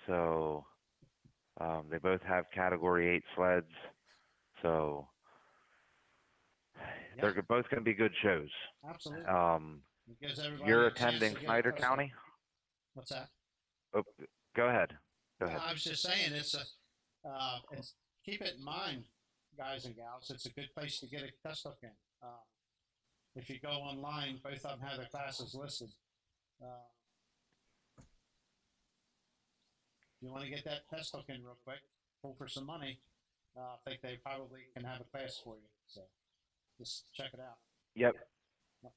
So they both have Category 8 sleds. So they're both going to be good shows. Absolutely. It gives everybody You're a chance attending to get Snyder accustomed. County? What's that? Oh, go ahead. Go ahead. I was just saying it's keep it in mind, guys and gals. It's a good place to get a test hook in. If you go online, both of them have their classes listed. If you want to get that test hook in real quick, pull for some money. I think they probably can have a class for you. So just check it out. Yep.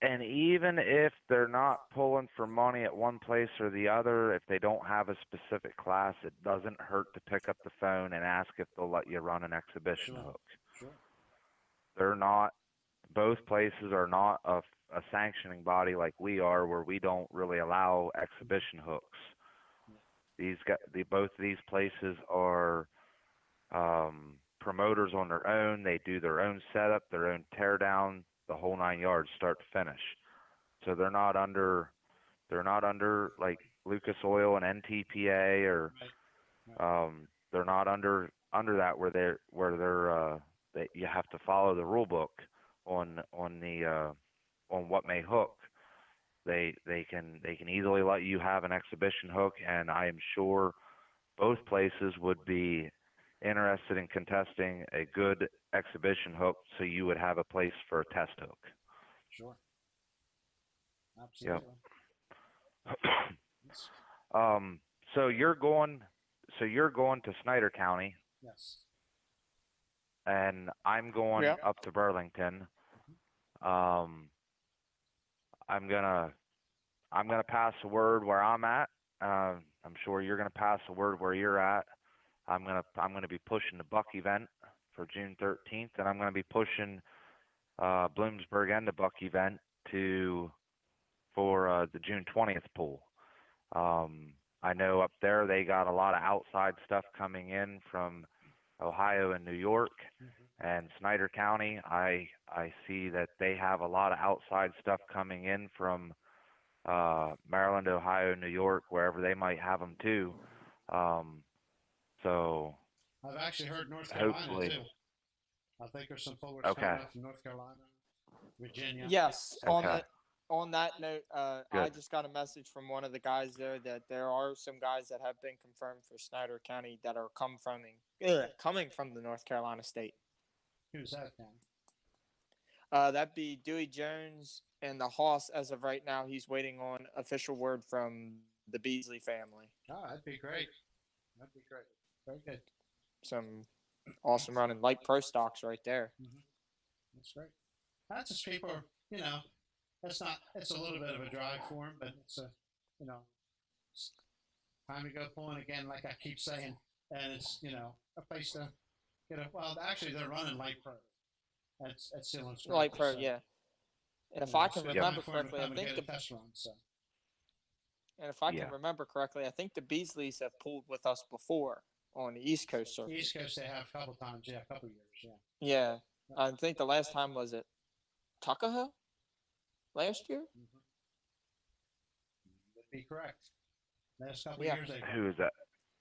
And even if they're not pulling for money at one place or the other, if they don't have a specific class, it doesn't hurt to pick up the phone and ask if they'll let you run an exhibition Sure. hook. Sure. They're not, both places are not a sanctioning body like we are, where we don't really allow exhibition hooks. Both of these places are promoters on their own. They do their own setup, their own teardown, the whole 9 yards, start to finish. So they're not under like Lucas Oil and NTPA, or they're not under that where that you have to follow the rule book on what may hook. They can easily let you have an exhibition hook, and I am sure both places would be interested in contesting a good exhibition hook, so you would have a place for a test hook. Sure. Absolutely. So you're going to Snyder County, Yes. and I'm going Yeah. up to Burlington. I'm gonna pass the word where I'm at. I'm sure you're gonna pass the word where you're at. I'm gonna be pushing the Buck event for June 13th, and I'm gonna be pushing Bloomsburg and the Buck event for the June 20th pool. I know up there they got a lot of outside stuff coming in from Ohio and New York, and Snyder County. I see that they have a lot of outside stuff coming in from Maryland, Ohio, New York, wherever they might have them too. So I've actually heard North Carolina hopefully. too. I think there's some pullers Okay. coming up from North Carolina, Virginia. Yes. Okay. On that note, I Good. just got a message from one of the guys there that there are some guys that have been confirmed for Snyder County that are coming from the North Carolina state. Who's that, Ken? That'd be Dewey Jones and the Hoss. As of right now, he's waiting on official word from the Beasley family. Oh, that'd be great. That'd be great. Very good. some awesome running light pro stocks right there. That's great. That's just people, it's a little bit of a drive for them, but it's you know, time to go pulling again, like I keep saying, and it's, a place to well, actually, they're running light pro at Seal Springs. Light pro, so, yeah. And if I can it's good remember time for 'em to correctly, I come and think get a test run. So and if I Yeah. can remember correctly, I think the Beasleys have pulled with us before on the East Coast circuit. East Coast they have a couple times, a couple years, Yeah, I think the last time was at Tuckahoe last year. Would be correct. Last couple Yeah. years they Who is that?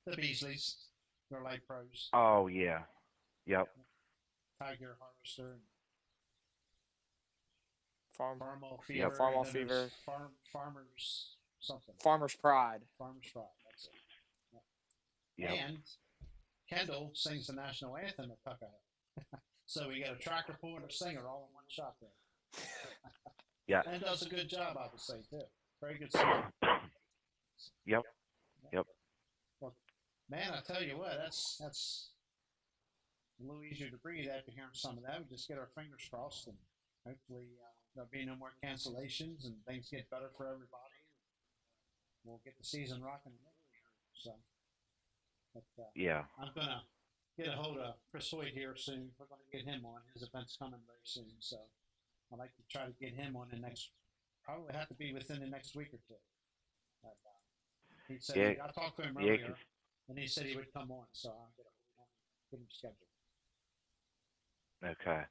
the Beasleys, they're light pros, Oh yeah. Yep. Tiger Harvester, and Farmall Fever, and Farmall then there's Fever. Farmers something, Farmer's Pride. Farmers Pride. That's it. Yep. And Kendall sings the national anthem at Tuckahoe. So we got a tractor pull and a singer all in one shot there. Yes. And does a good job, I would say, too. Very good singer. Yep. Yep. Well, man, I tell you what, that's a little easier to breathe after hearing some of that. We just get our fingers crossed, and hopefully there'll be no more cancellations, and things get better for everybody. We'll get the season rocking. So, but, Yeah. I'm gonna get a hold of Chris Hoyt here soon. We're gonna get him on. His event's coming very soon, so I'd like to try to get him on the next. Probably have to be within the next week or two. But, he said Yeah. I talked to him Yeah, earlier, 'cause- and he said he would come on. So I'll get him scheduled. Okay.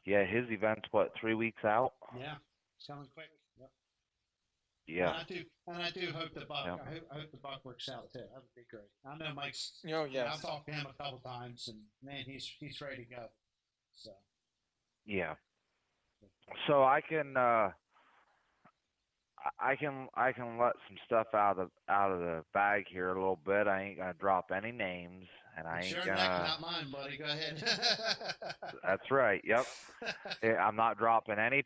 Yeah, his event's what, 3 weeks out? Yeah, it's coming quick. Yep. Yeah. And I do hope the buck. Yeah. I hope the buck works out too. That would be great. I know Mike's. Oh yes. I've talked to him a couple times, and man, he's ready to go. So. Yeah. So I can I can let some stuff out of the bag here a little bit. I ain't gonna drop any names, and I It's ain't your gonna. neck, not mine, buddy. Go ahead. That's right. Yep. I'm not dropping any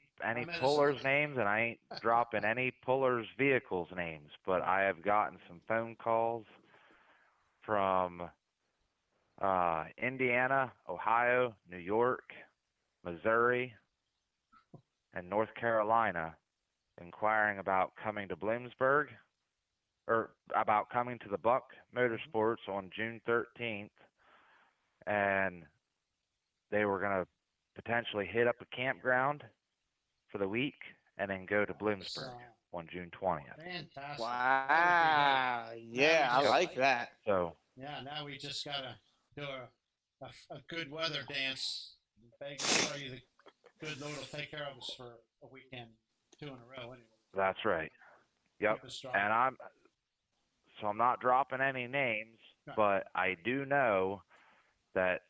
pullers' names, and I ain't dropping any pullers' vehicles' names. But I have gotten some phone calls from Indiana, Ohio, New York, Missouri, and North Carolina, inquiring about coming to Bloomsburg, or about coming to the Buck Motorsports on June 13th, and they were going to potentially hit up a campground for the week and then go to Bloomsburg on June 20th. Fantastic. Wow. Yeah, I like that. So Yeah, now we just gotta do a good weather dance. Beg and pray the good Lord will take care of us for a weekend, 2 in a row anyway. that's right. Yep. Keep us dry. And I'm not dropping any names, but I do know that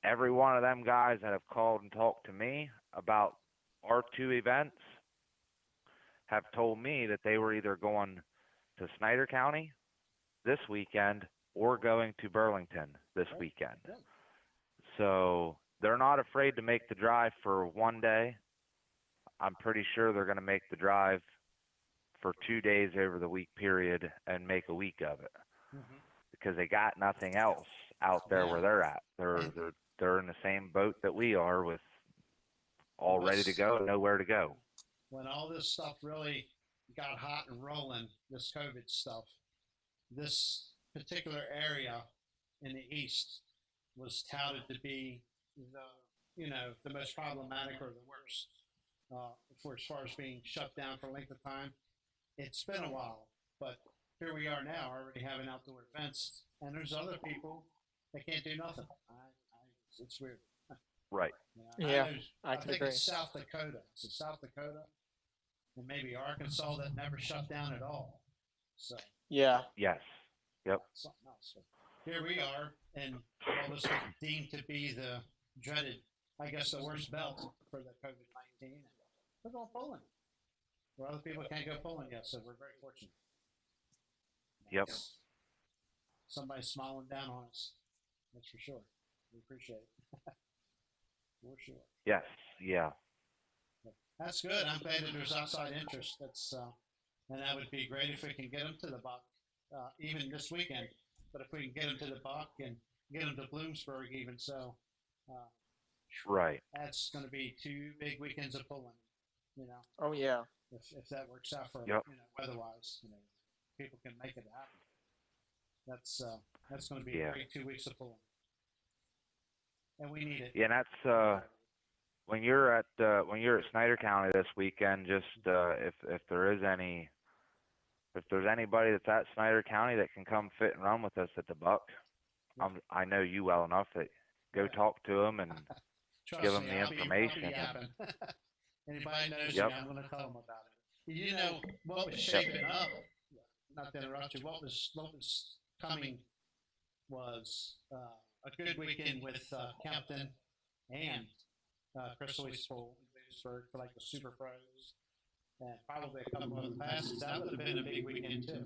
every one of them guys that have called and talked to me about our 2 events have told me that they were either going to Snyder County this weekend or going to Burlington this weekend. So they're not afraid to make the drive for one day. I'm pretty sure they're going to make the drive for 2 days over the week period and make a week of it, because they got nothing else out there where they're at. They're in the same boat that we are, with all ready to go and nowhere to go. When all this stuff really got hot and rolling, this COVID stuff, this particular area in the east was touted to be the most problematic or the worst for as far as being shut down for a length of time. It's been a while, but here we are now, already having outdoor events, and there's other people that can't do nothing. It's weird. Right. Yeah, I can think agree. it's South Dakota. It's South Dakota and maybe Arkansas that never shut down at all. So Yeah. Yes. Yep. something else. So here we are, and all this was deemed to be the dreaded, I guess, the worst belt for the COVID-19. We're going bowling. Where other people can't go bowling yet, so we're very fortunate. Yep. Somebody's smiling down on us. That's for sure. We appreciate it. For sure. Yes. Yeah. That's good. I'm glad that there's outside interest. And that would be great if we can get them to the Buck, even this weekend. But if we can get them to the Buck and get them to Bloomsburg even. So Right. that's going to be 2 big weekends of pulling. Oh yeah. If that works out for Yep. weather-wise, people can make it happen. That's going to be a great 2 weeks of pulling, and we need it. Yeah, and that's when you're at Snyder County this weekend. Just if there's anybody that's at Snyder County that can come fit and run with us at the Buck, I know you well enough that go talk to them and give them the information. Anybody knows Yep. me, I'm going to tell them about it. What was shaping up? Not to interrupt you. What was coming was a good weekend with Kempton and Crystal Eastpool in Lewisburg for like the Super Pros, and probably a couple of classes. That would have been a big weekend too.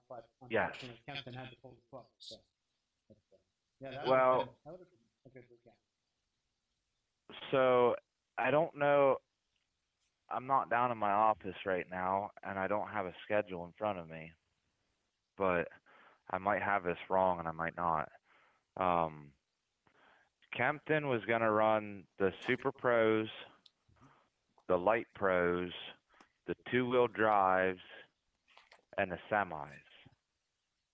But unfortunately, Kempton had to pull the plug. So, that would have been a good weekend. So I don't know. I'm not down in my office right now, and I don't have a schedule in front of me. But I might have this wrong, and I might not. Kempton was going to run the Super Pros, the Light Pros, the two-wheel drives, and the semis.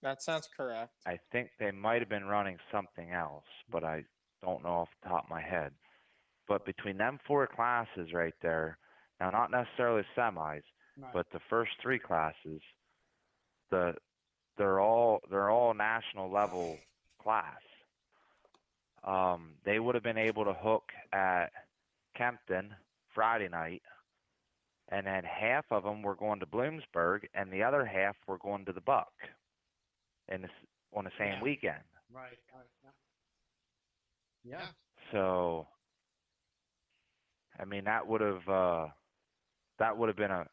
That sounds correct. I think they might have been running something else, but I don't know off the top of my head. But between them 4 classes right there, now not necessarily semis, but the first 3 classes, they're all national level class. They would have been able to hook at Kempton Friday night, and then half of them were going to Bloomsburg, and the other half were going to the Buck, on the same weekend. Right. Yeah. So, I mean, that would have been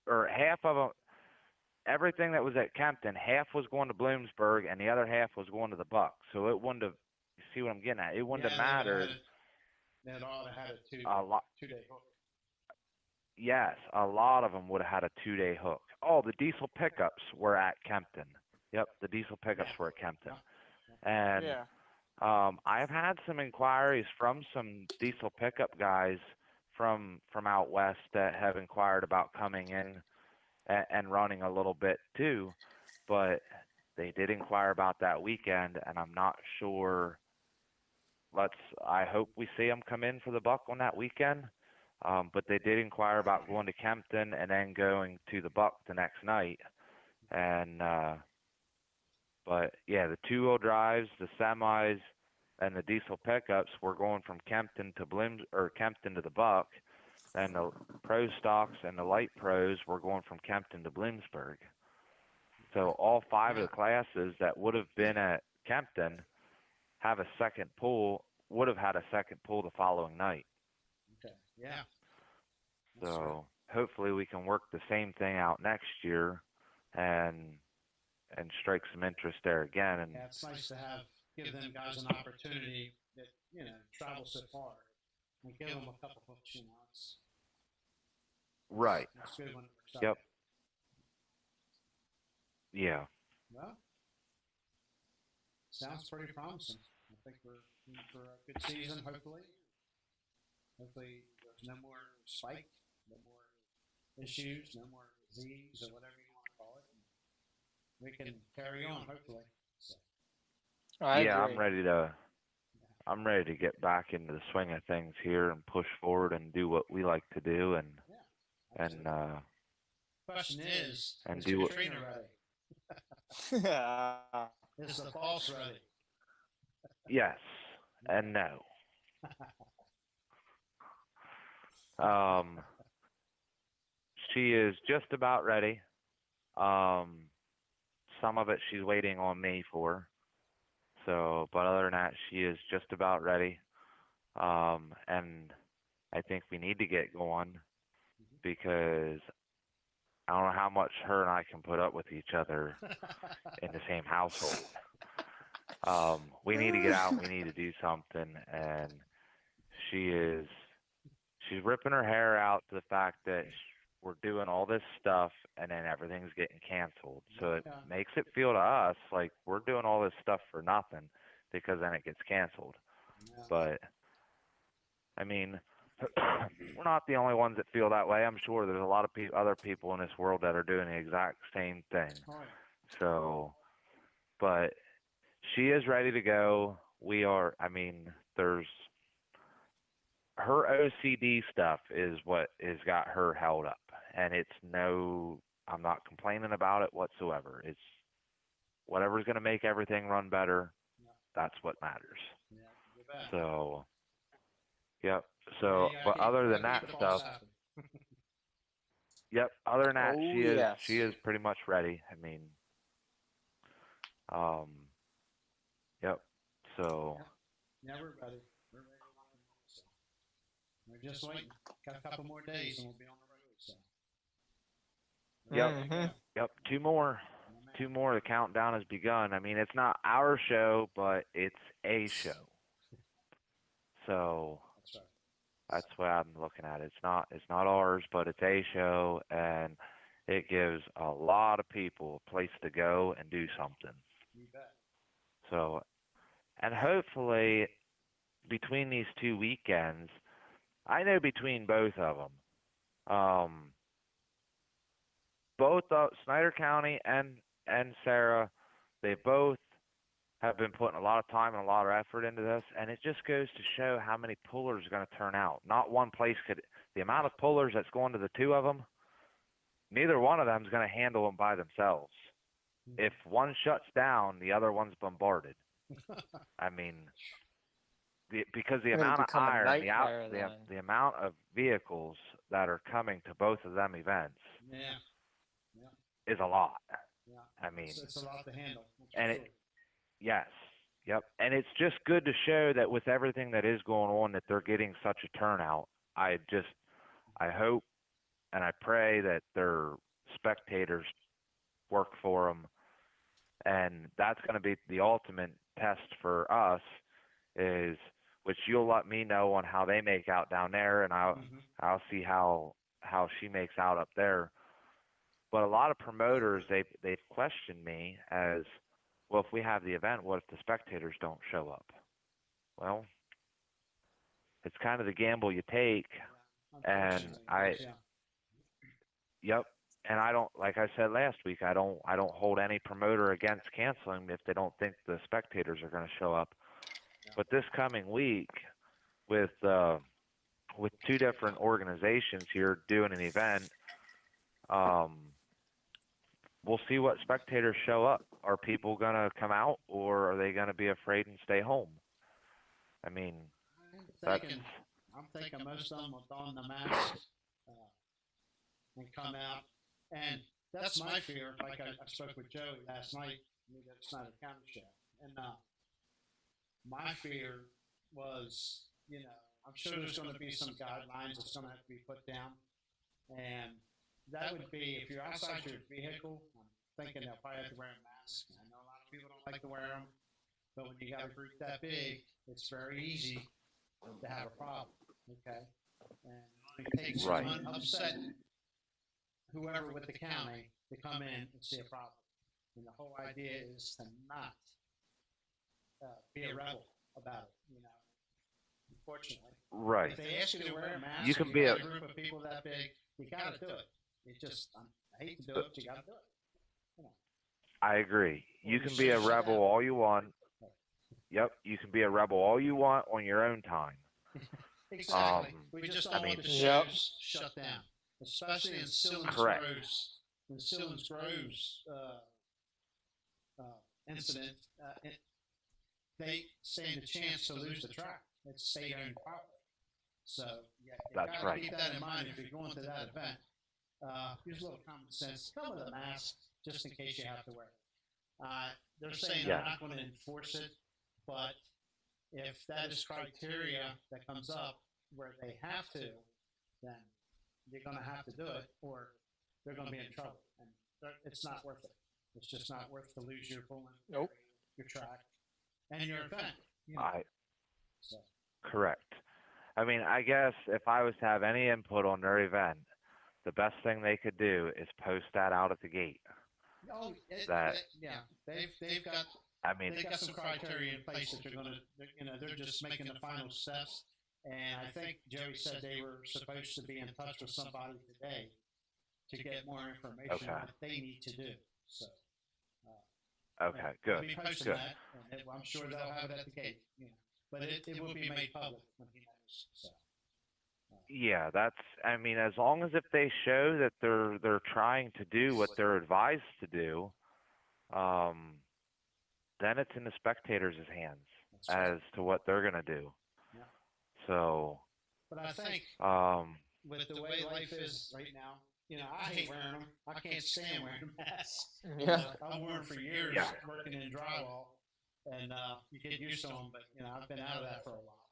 or half of them. Everything that was at Kempton, half was going to Bloomsburg, and the other half was going to the Buck. So it wouldn't have. You see what I'm getting at? It wouldn't have mattered. They had all had a 2-day hook. Yes, a lot of them would have had a 2-day hook. Oh, the diesel pickups were at Kempton. Yep, the diesel pickups were at Kempton. And I've had some inquiries from some diesel pickup guys from out west that have inquired about coming in and running a little bit too, but they did inquire about that weekend, and I'm not sure. I hope we see them come in for the Buck on that weekend. But they did inquire about going to Kempton and then going to the Buck the next night. And but yeah, the two-wheel drives, the semis, and the diesel pickups were going from Kempton to Kempton to the Buck, and the pro stocks and the light pros were going from Kempton to Bloomsburg. So all 5 of the classes that would have been at Kempton would have had a second pull the following night. Okay. Yeah. So hopefully we can work the same thing out next year and strike some interest there again. And it's nice to give them guys an opportunity that travel so far and give them a couple hooks. Right. It's good when it works out. Yep. Yeah. Well, sounds pretty promising. I think we're in for a good season, hopefully. Hopefully there's no more spike, no more issues, no more disease, or whatever you want to call it. And we can carry on, hopefully. So. I agree. I'm ready to get back into the swing of things here and push forward and do what we like to do Question is do what Katrina ready? Is the false ready? Yes and no. She is just about ready. Some of it she's waiting on me for. So, but other than that, she is just about ready. And I think we need to get going because I don't know how much her and I can put up with each other in the same household. We need to get out. We need to do something. And she's ripping her hair out to the fact that we're doing all this stuff and then everything's getting canceled. So it Yeah. makes it feel to us like we're doing all this stuff for nothing because then it gets canceled. Yeah. But I mean, we're not the only ones that feel that way. I'm sure there's a lot of other people in this world that are doing the exact same thing. All right. So, but she is ready to go. We are, I mean, there's her OCD stuff is what has got her held up. And it's no, I'm not complaining about it whatsoever. It's whatever's going to make everything run better. Yeah. That's what matters. Yeah. You bet. So, yep. So, Yeah, but other than that keep the balls stuff, happy. yep. Other than that, Oh, she yes. is pretty much ready. I mean, yep. So, Yeah, we're ready. We're ready to rock and roll. So we're just waiting. Got a couple more days and we'll be on the road. So. Yep. There you go. Yep. Two more. My man. Two more. The countdown has begun. I mean, it's not our show, but it's a show. So That's right. that's what I'm looking at. It's not ours, but it's a show, and it gives a lot of people a place to go and do something. You bet. So, and hopefully between these 2 weekends, I know between both of them, both Snyder County and Sarah, they both have been putting a lot of time and a lot of effort into this, and it just goes to show how many pullers are going to turn out. Not one place could, the amount of pullers that's going to the two of them, neither one of them is going to handle them by themselves. If one shuts down, the other one's bombarded. I mean, because the It'll amount of become a iron, nightmare then. the amount of vehicles that are coming to both of them events Yeah. is a lot. Yeah. I mean, It's a lot to handle. That's and for sure. yes, yep. And it's just good to show that with everything that is going on, that they're getting such a turnout. I hope and I pray that their spectators work for them, and that's going to be the ultimate test for us. Is which you'll let me know on how they make out down there, and I'll see how she makes out up there. But a lot of promoters they've questioned me as, well, if we have the event, what if the spectators don't show up? Well, it's kind of the gamble you take, and Unfortunately, yep. And I don't, like I said last week, I don't hold any promoter against canceling if they don't think the spectators are going to show up. But this coming week, with two different organizations here doing an event, we'll see what spectators show up. Are people going to come out, or are they going to be afraid and stay home? I mean, I'm thinking most of them will don the mask and come out. And that's my fear. Like I spoke with Joey last night, we did a Snyder County show. And my fear was, I'm sure there's going to be some guidelines that's going to have to be put down. And that would be, if you're outside your vehicle, I'm thinking they'll probably have to wear a mask. I know a lot of people don't like to wear them, but when you got a group that big, it's very easy to have a problem. Okay, and it takes Right. one upset whoever with the county to come in and see a problem. And the whole idea is to not be a rebel about it. Unfortunately, right. if they ask you to wear a mask, You can and be got a group of people that big, you got to do it. It just, I hate to do it, but you got to do it. I agree. You Or can you be a should shut rebel down. all you want. Yep, you can be a rebel all you want on your own time. Exactly. We just don't want the Yep. shows shut down, especially in Sillins Correct. Groves. In Sillins Groves incident, they stand a chance to lose the track. It's state-owned property. So you That's got to right. keep that in mind if you're going to that event. Use a little common sense. Come with a mask just in case you have to wear it. They're saying Yeah. they're not going to enforce it, but if that is criteria that comes up where they have to, then you're going to have to do it, or they're going to be in trouble, and it's not worth it. It's just not worth to lose your pulling, Nope. your track, and your event. So. Correct. I mean, I guess if I was to have any input on their event, the best thing they could do is post that out at the gate. Oh, yeah, they've got I mean, some criteria in place that they're just making the final steps. And I think Joey said they were supposed to be in touch with somebody today to get more information on what they need to do. So, okay, good. I'll be posting that, and I'm sure they'll have it at the gate. But it will be made public when he knows. So. Yeah, I mean, as long as if they show that they're trying to do what they're advised to do, then it's in the spectators' hands as to what they're gonna do. Yeah. So. But I think with the way life is right now, I hate wearing them. I can't stand wearing masks. Yeah. I've worn them for years working in drywall, and you get used to them. But I've been out of that for a while,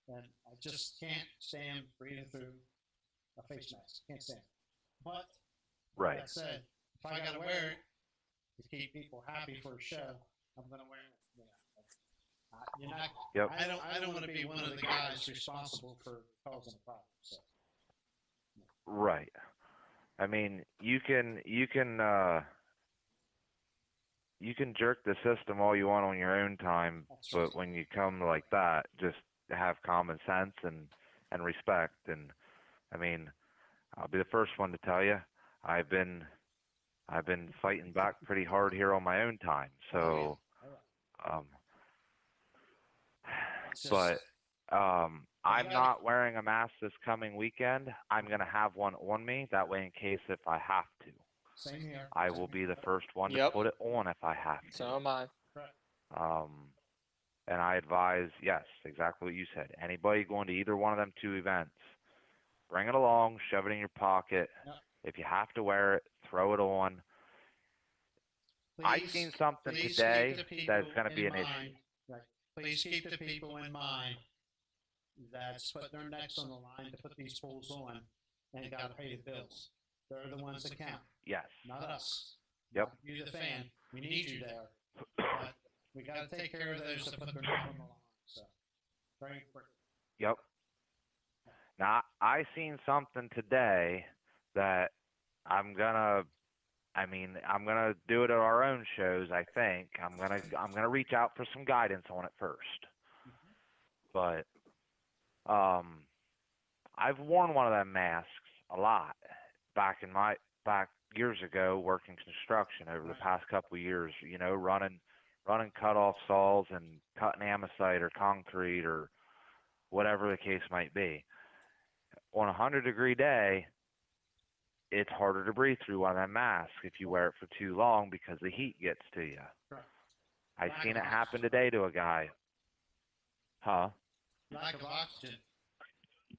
and I just can't stand breathing through a face mask. Can't stand it. But Right. that said, if I got to wear it to keep people happy for a show, I'm going to wear it. You're not. Yep. I don't want to be one of the guys responsible for causing a problem. So. Right. I mean, you can jerk the system all you want on your own time, but when you come like that, just have common sense and respect. And I mean, I'll be the first one to tell you, I've been fighting back pretty hard here on my own time. So, I'm not wearing a mask this coming weekend. I'm going to have one on me. That way, in case if I have to. Same here. I will be the first one to put it on if I have to. So am I. And I advise, yes, exactly what you said. Anybody going to either one of them two events, bring it along, shove it in your pocket. Yep. If you have to wear it, throw it on. I've seen something today that's going to be an issue. Right. Please keep the people in mind that's put their necks on the line to put these pools on and got to pay the bills. They're the ones that count. Yes. Not us. Yep. You, the fan. We need you there. But we got to take care of those that put their neck on the line. So, very important. Yep. Now, I seen something today that I'm gonna do it at our own shows. I think I'm gonna reach out for some guidance on it first. But I've worn one of them masks a lot back years ago working construction over the past couple of years. Running cut-off saws and cutting amosite or concrete or whatever the case might be. On a 100-degree day, it's harder to breathe through one of them masks if you wear it for too long because the heat gets to you. Right. I've seen it happen today to a guy. Huh? Lack of oxygen.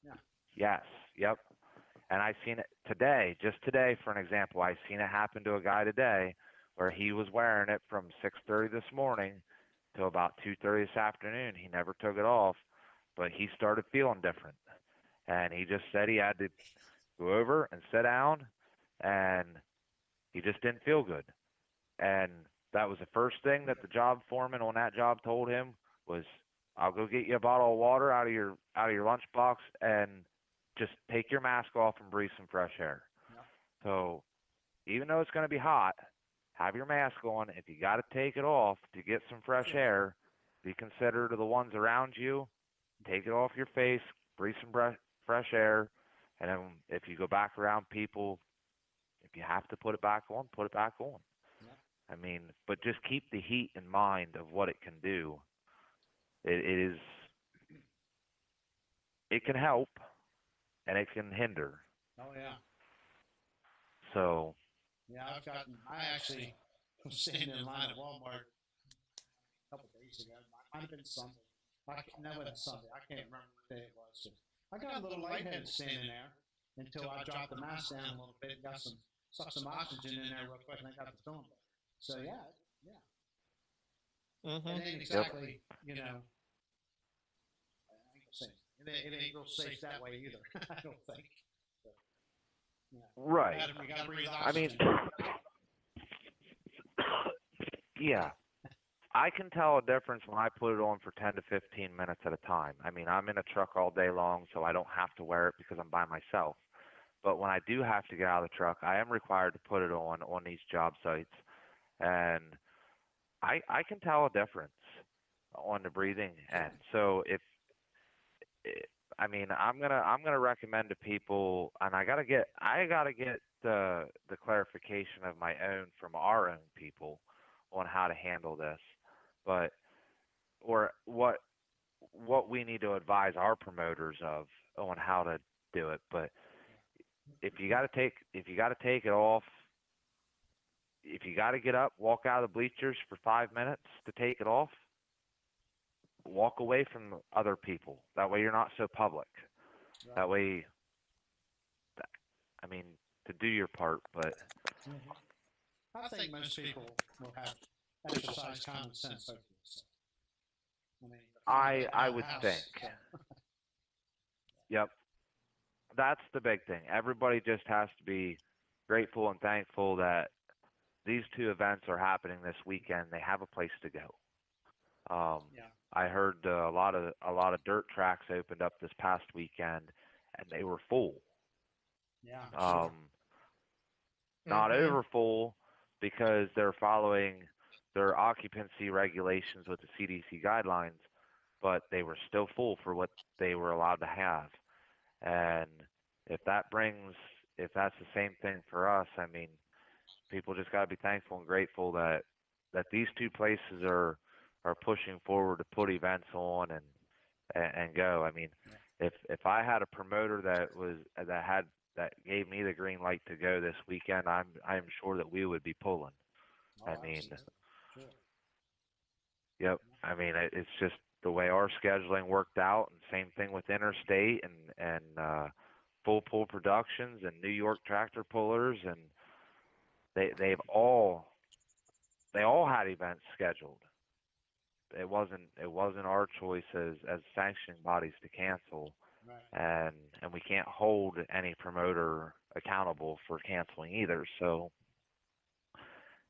Yeah. Yes. Yep. And I've seen it today, just today for an example. I've seen it happen to a guy today where he was wearing it from 6:30 this morning till about 2:30 this afternoon. He never took it off, but he started feeling different. And he just said he had to go over and sit down, and he just didn't feel good. And that was the first thing that the job foreman on that job told him was, I'll go get you a bottle of water out of your lunchbox and just take your mask off and breathe some fresh air. Yep. So even though it's going to be hot, have your mask on. If you got to take it off to get some fresh air, be considerate of the ones around you. Take it off your face, breathe some fresh air, and then if you go back around people, if you have to put it back on, put it back on. Yep. I mean, but just keep the heat in mind of what it can do. It can help, and it can hinder. Oh, yeah. So. Yeah, I actually was standing in line at Walmart a couple of days ago. It might have been Sunday. No, it wasn't Sunday. I can't remember what day it was. So I got a little lightheaded standing there until I dropped the mask down a little bit, sucked some oxygen in there real quick, and I got the feeling better. So, yeah. Mm-hmm. It ain't exactly, I ain't gonna say it ain't real safe that way either. I don't think. But, right. We gotta breathe I mean, oxygen. yeah. I can tell a difference when I put it on for 10 to 15 minutes at a time. I mean, I'm in a truck all day long, so I don't have to wear it because I'm by myself. But when I do have to get out of the truck, I am required to put it on these job sites, and I can tell a difference on the breathing end. So I mean, I'm gonna recommend to people, and I gotta get the clarification of my own from our own people on how to handle this, but or what we need to advise our promoters of on how to do it. But if you gotta take it off, if you gotta get up, walk out of the bleachers for 5 minutes to take it off, walk away from other people. That way you're not so public. Right. That way, I mean, to do your part, but I think most people will have exercise common sense over this. I mean, I would think. Yep. That's the big thing. Everybody just has to be grateful and thankful that these two events are happening this weekend. They have a place to go. Yeah. I heard a lot of dirt tracks opened up this past weekend, and they were full. Yeah. Not Mhm. over full because they're following their occupancy regulations with the CDC guidelines, but they were still full for what they were allowed to have. And if that's the same thing for us, I mean, people just got to be thankful and grateful that these two places are pushing forward to put events on and go. I mean, if I had a promoter that gave me the green light to go this weekend, I'm sure that we would be pulling. Oh, I mean, absolutely. Sure. yep. I mean, it's just the way our scheduling worked out, and same thing with Interstate and Full Pull Productions and New York Tractor Pullers, and they all had events scheduled. It wasn't our choice as sanctioning bodies to cancel, Right. and we can't hold any promoter accountable for canceling either. So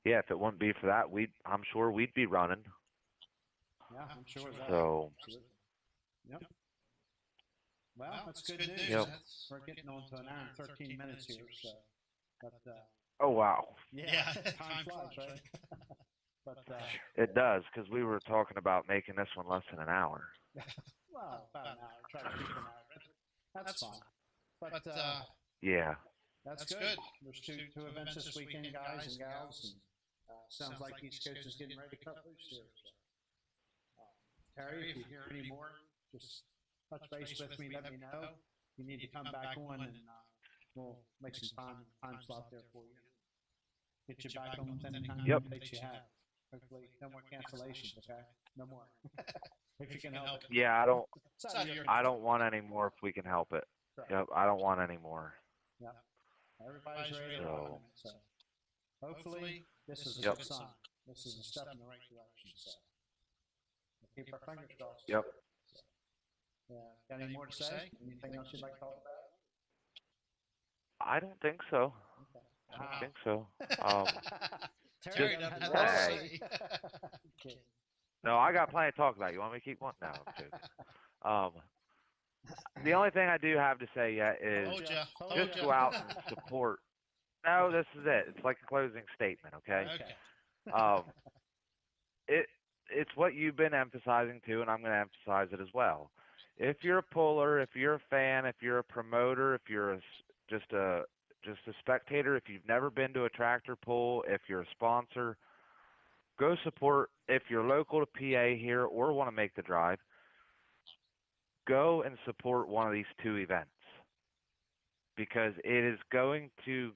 yeah, if it wouldn't be for that, I'm sure we'd be running. Yeah, I'm sure of that. So Absolutely. Yep. Well, that's good news. Yep. We're getting on to an hour and 13 minutes here, so. But, oh wow, yeah, time flies, right? But, it does, because we were talking about making this one less than an hour. well, about an hour. Try to keep an hour. That's fine. But, Yeah. that's good. There's two events this weekend, guys and gals, and sounds like East Coast is getting ready to cut loose here. So. Terry, if you hear any more, just touch base with me. Let me know. You need to come back on, and we'll make some time slot there for you. Get you back on with any kind Yep. of dates you have. Hopefully, no more cancellations. Okay, no more. If you can help it. Yeah, It's out of your I don't want any more if we can help it. Right. Yep, I don't want any more. Yep. Everybody's ready to So- rock. So hopefully, this is a Yep. good sign. This is a step in the right direction. So we'll keep our fingers crossed. Yep. Got any more to say? Anything else you'd like to talk about? I don't think so. Okay. I don't think so. Terry just- doesn't have to hey. say. Okay. No, I got plenty to talk about. You want me to keep going? No, I'm joking. The only thing I do have to say yet is just go out and support. No, this is it. It's like a closing statement, okay? Okay. It's what you've been emphasizing too, and I'm going to emphasize it as well. If you're a puller, if you're a fan, if you're a promoter, if you're just a spectator, if you've never been to a tractor pull, if you're a sponsor, go support. If you're local to PA here or want to make the drive, go and support one of these two events, because it is going to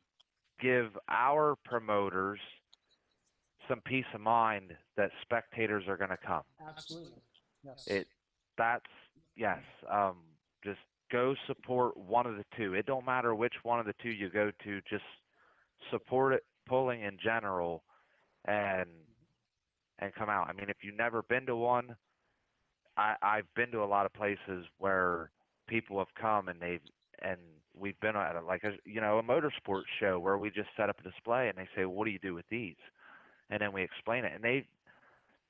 give our promoters some peace of mind that spectators are going to come. Absolutely. Yes. Yes. Just go support one of the two. It don't matter which one of the two you go to. Just support it, pulling in general, and come out. I mean, if you've never been to one, I've been to a lot of places where people have come and we've been at a motorsports show where we just set up a display and they say, well, what do you do with these? And then we explain it. And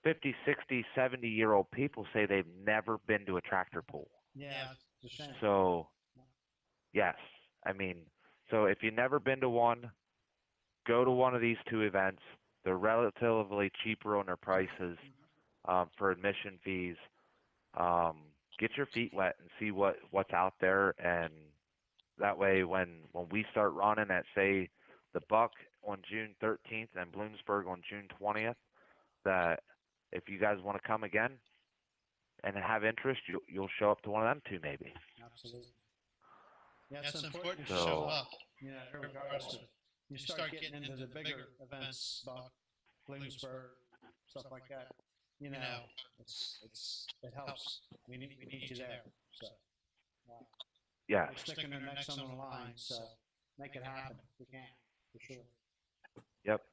50, 60, 70-year-old people say they've never been to a tractor pull. Yeah, it's a shame. So, yes, I mean, So if you've never been to one, go to one of these two events. They're relatively cheaper on their prices for admission fees. Get your feet wet and see what's out there, and that way when we start running at, say, the Buck on June 13th and Bloomsburg on June 20th, that if you guys want to come again and have interest, you'll show up to one of them too, maybe. Absolutely. Yeah, it's important to So- show up. You know, regardless of, you start getting into the bigger events, Buck, Bloomsburg, stuff like that. You know, it helps. We need you there. So, Yeah. we're sticking our necks on the line. So, make it happen. We can, for sure. Yep.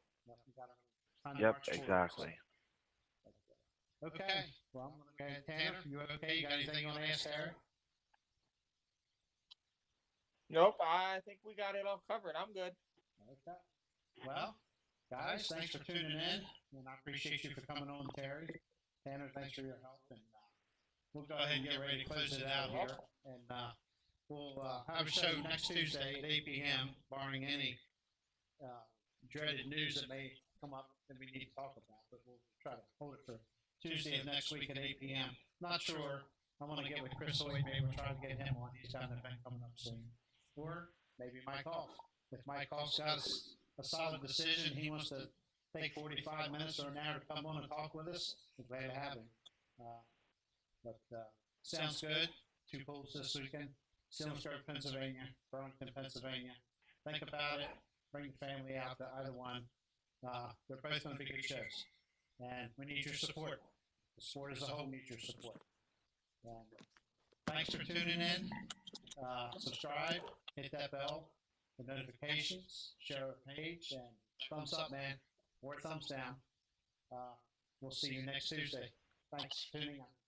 We gotta find the Yep. march forward. Exactly. Okay. Well, okay, Tanner, you okay? You got anything you want to ask Harry? Nope, I think we got it all covered. I'm good. Okay. Well, guys, thanks for tuning in, and I appreciate you for coming on, Terry. Tanner, thanks for your help, and we'll go ahead and get ready to close it out here, and we'll have a show next Tuesday at 8 p.m., barring any dreaded news that may come up that we need to talk about, but we'll try to hold it for Tuesday of next week at 8 p.m. Not sure. I want to get with Chris Hoyt. Maybe we'll try to get him on. He's got an event coming up soon. Or maybe Mike Hoff. If Mike Hoff's got a solid decision, he wants to take 45 minutes or an hour to come on and talk with us, we're glad to have him. Sounds good. 2 polls this weekend. Stillsburg, Pennsylvania, Burlington, Pennsylvania. Think about it. Bring the family out to either one. They're both going to be good shows. And we need your support. The sport as a whole needs your support. And thanks for tuning in. Subscribe, hit that bell, the notifications, share our page, and thumbs up, man, or thumbs down. We'll see you next Tuesday. Thanks for tuning in.